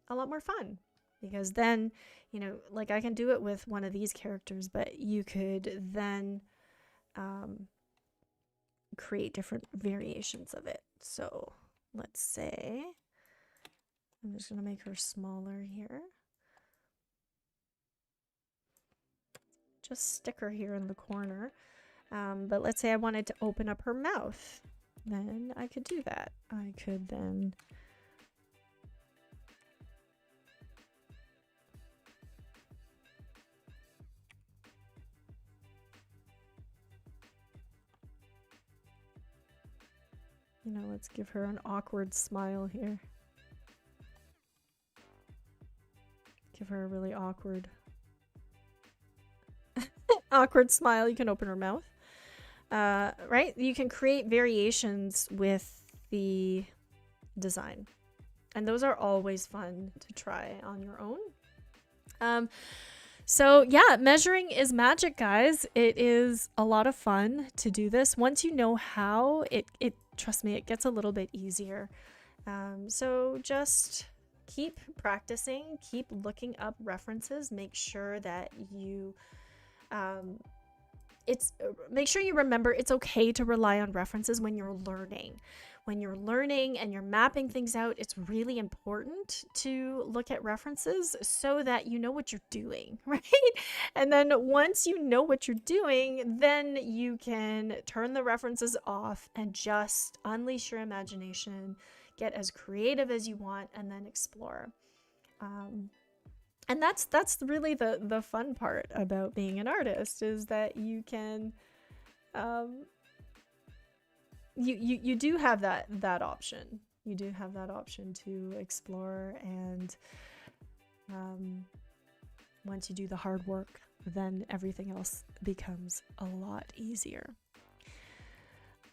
fun, because then, you know, like I can do it with one of these characters, but you could then create different variations of it. So let's say I'm just going to make her smaller here. Just stick her here in the corner. But let's say I wanted to open up her mouth. Then I could do that. I could then let's give her an awkward smile here. Give her a really awkward awkward smile. You can open her mouth. Right? You can create variations with the design. And those are always fun to try on your own. So yeah, measuring is magic, guys. It is a lot of fun to do this. Once you know how, it trust me, it gets a little bit easier. So just keep practicing, keep looking up references, make sure that you it's make sure you remember it's okay to rely on references when you're learning. When you're learning and you're mapping things out, it's really important to look at references so that you know what you're doing, right? And then once you know what you're doing, then you can turn the references off and just unleash your imagination, get as creative as you want, and then explore. And that's really the fun part about being an artist, is that you can you do have that option. You do have that option to explore, and once you do the hard work, then everything else becomes a lot easier.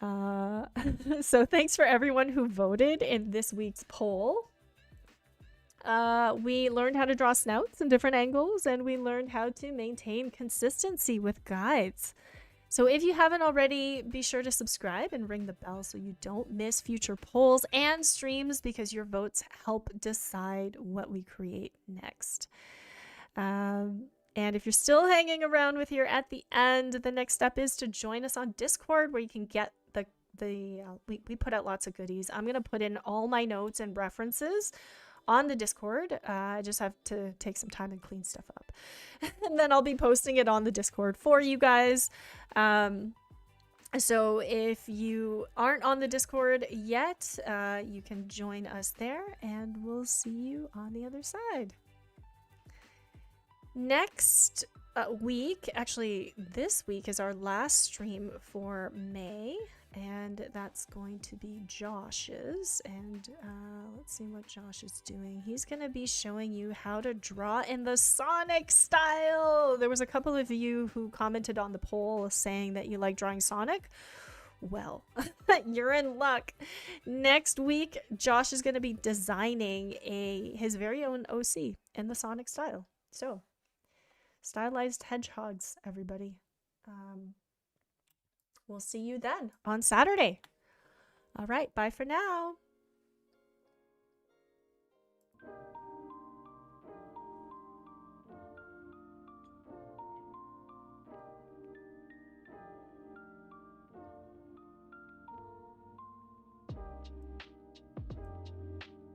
So thanks for everyone who voted in this week's poll. We learned how to draw snouts in different angles, and we learned how to maintain consistency with guides. So if you haven't already, be sure to subscribe and ring the bell so you don't miss future polls and streams, because your votes help decide what we create next. And if you're still hanging around with here at the end, the next step is to join us on Discord, where you can get we put out lots of goodies. I'm going to put in all my notes and references on the Discord. I just have to take some time and clean stuff up. And then I'll be posting it on the Discord for you guys. So if you aren't on the Discord yet, you can join us there, and we'll see you on the other side. Next week, actually this week, is our last stream for May, and that's going to be Josh's. And let's see what Josh is doing. He's going to be showing you how to draw in the Sonic style. There was a couple of you who commented on the poll saying that you like drawing Sonic. Well, you're in luck. Next week, Josh is going to be designing his very own OC in the Sonic style. So, stylized hedgehogs, everybody. We'll see you then on Saturday. All right, bye for now.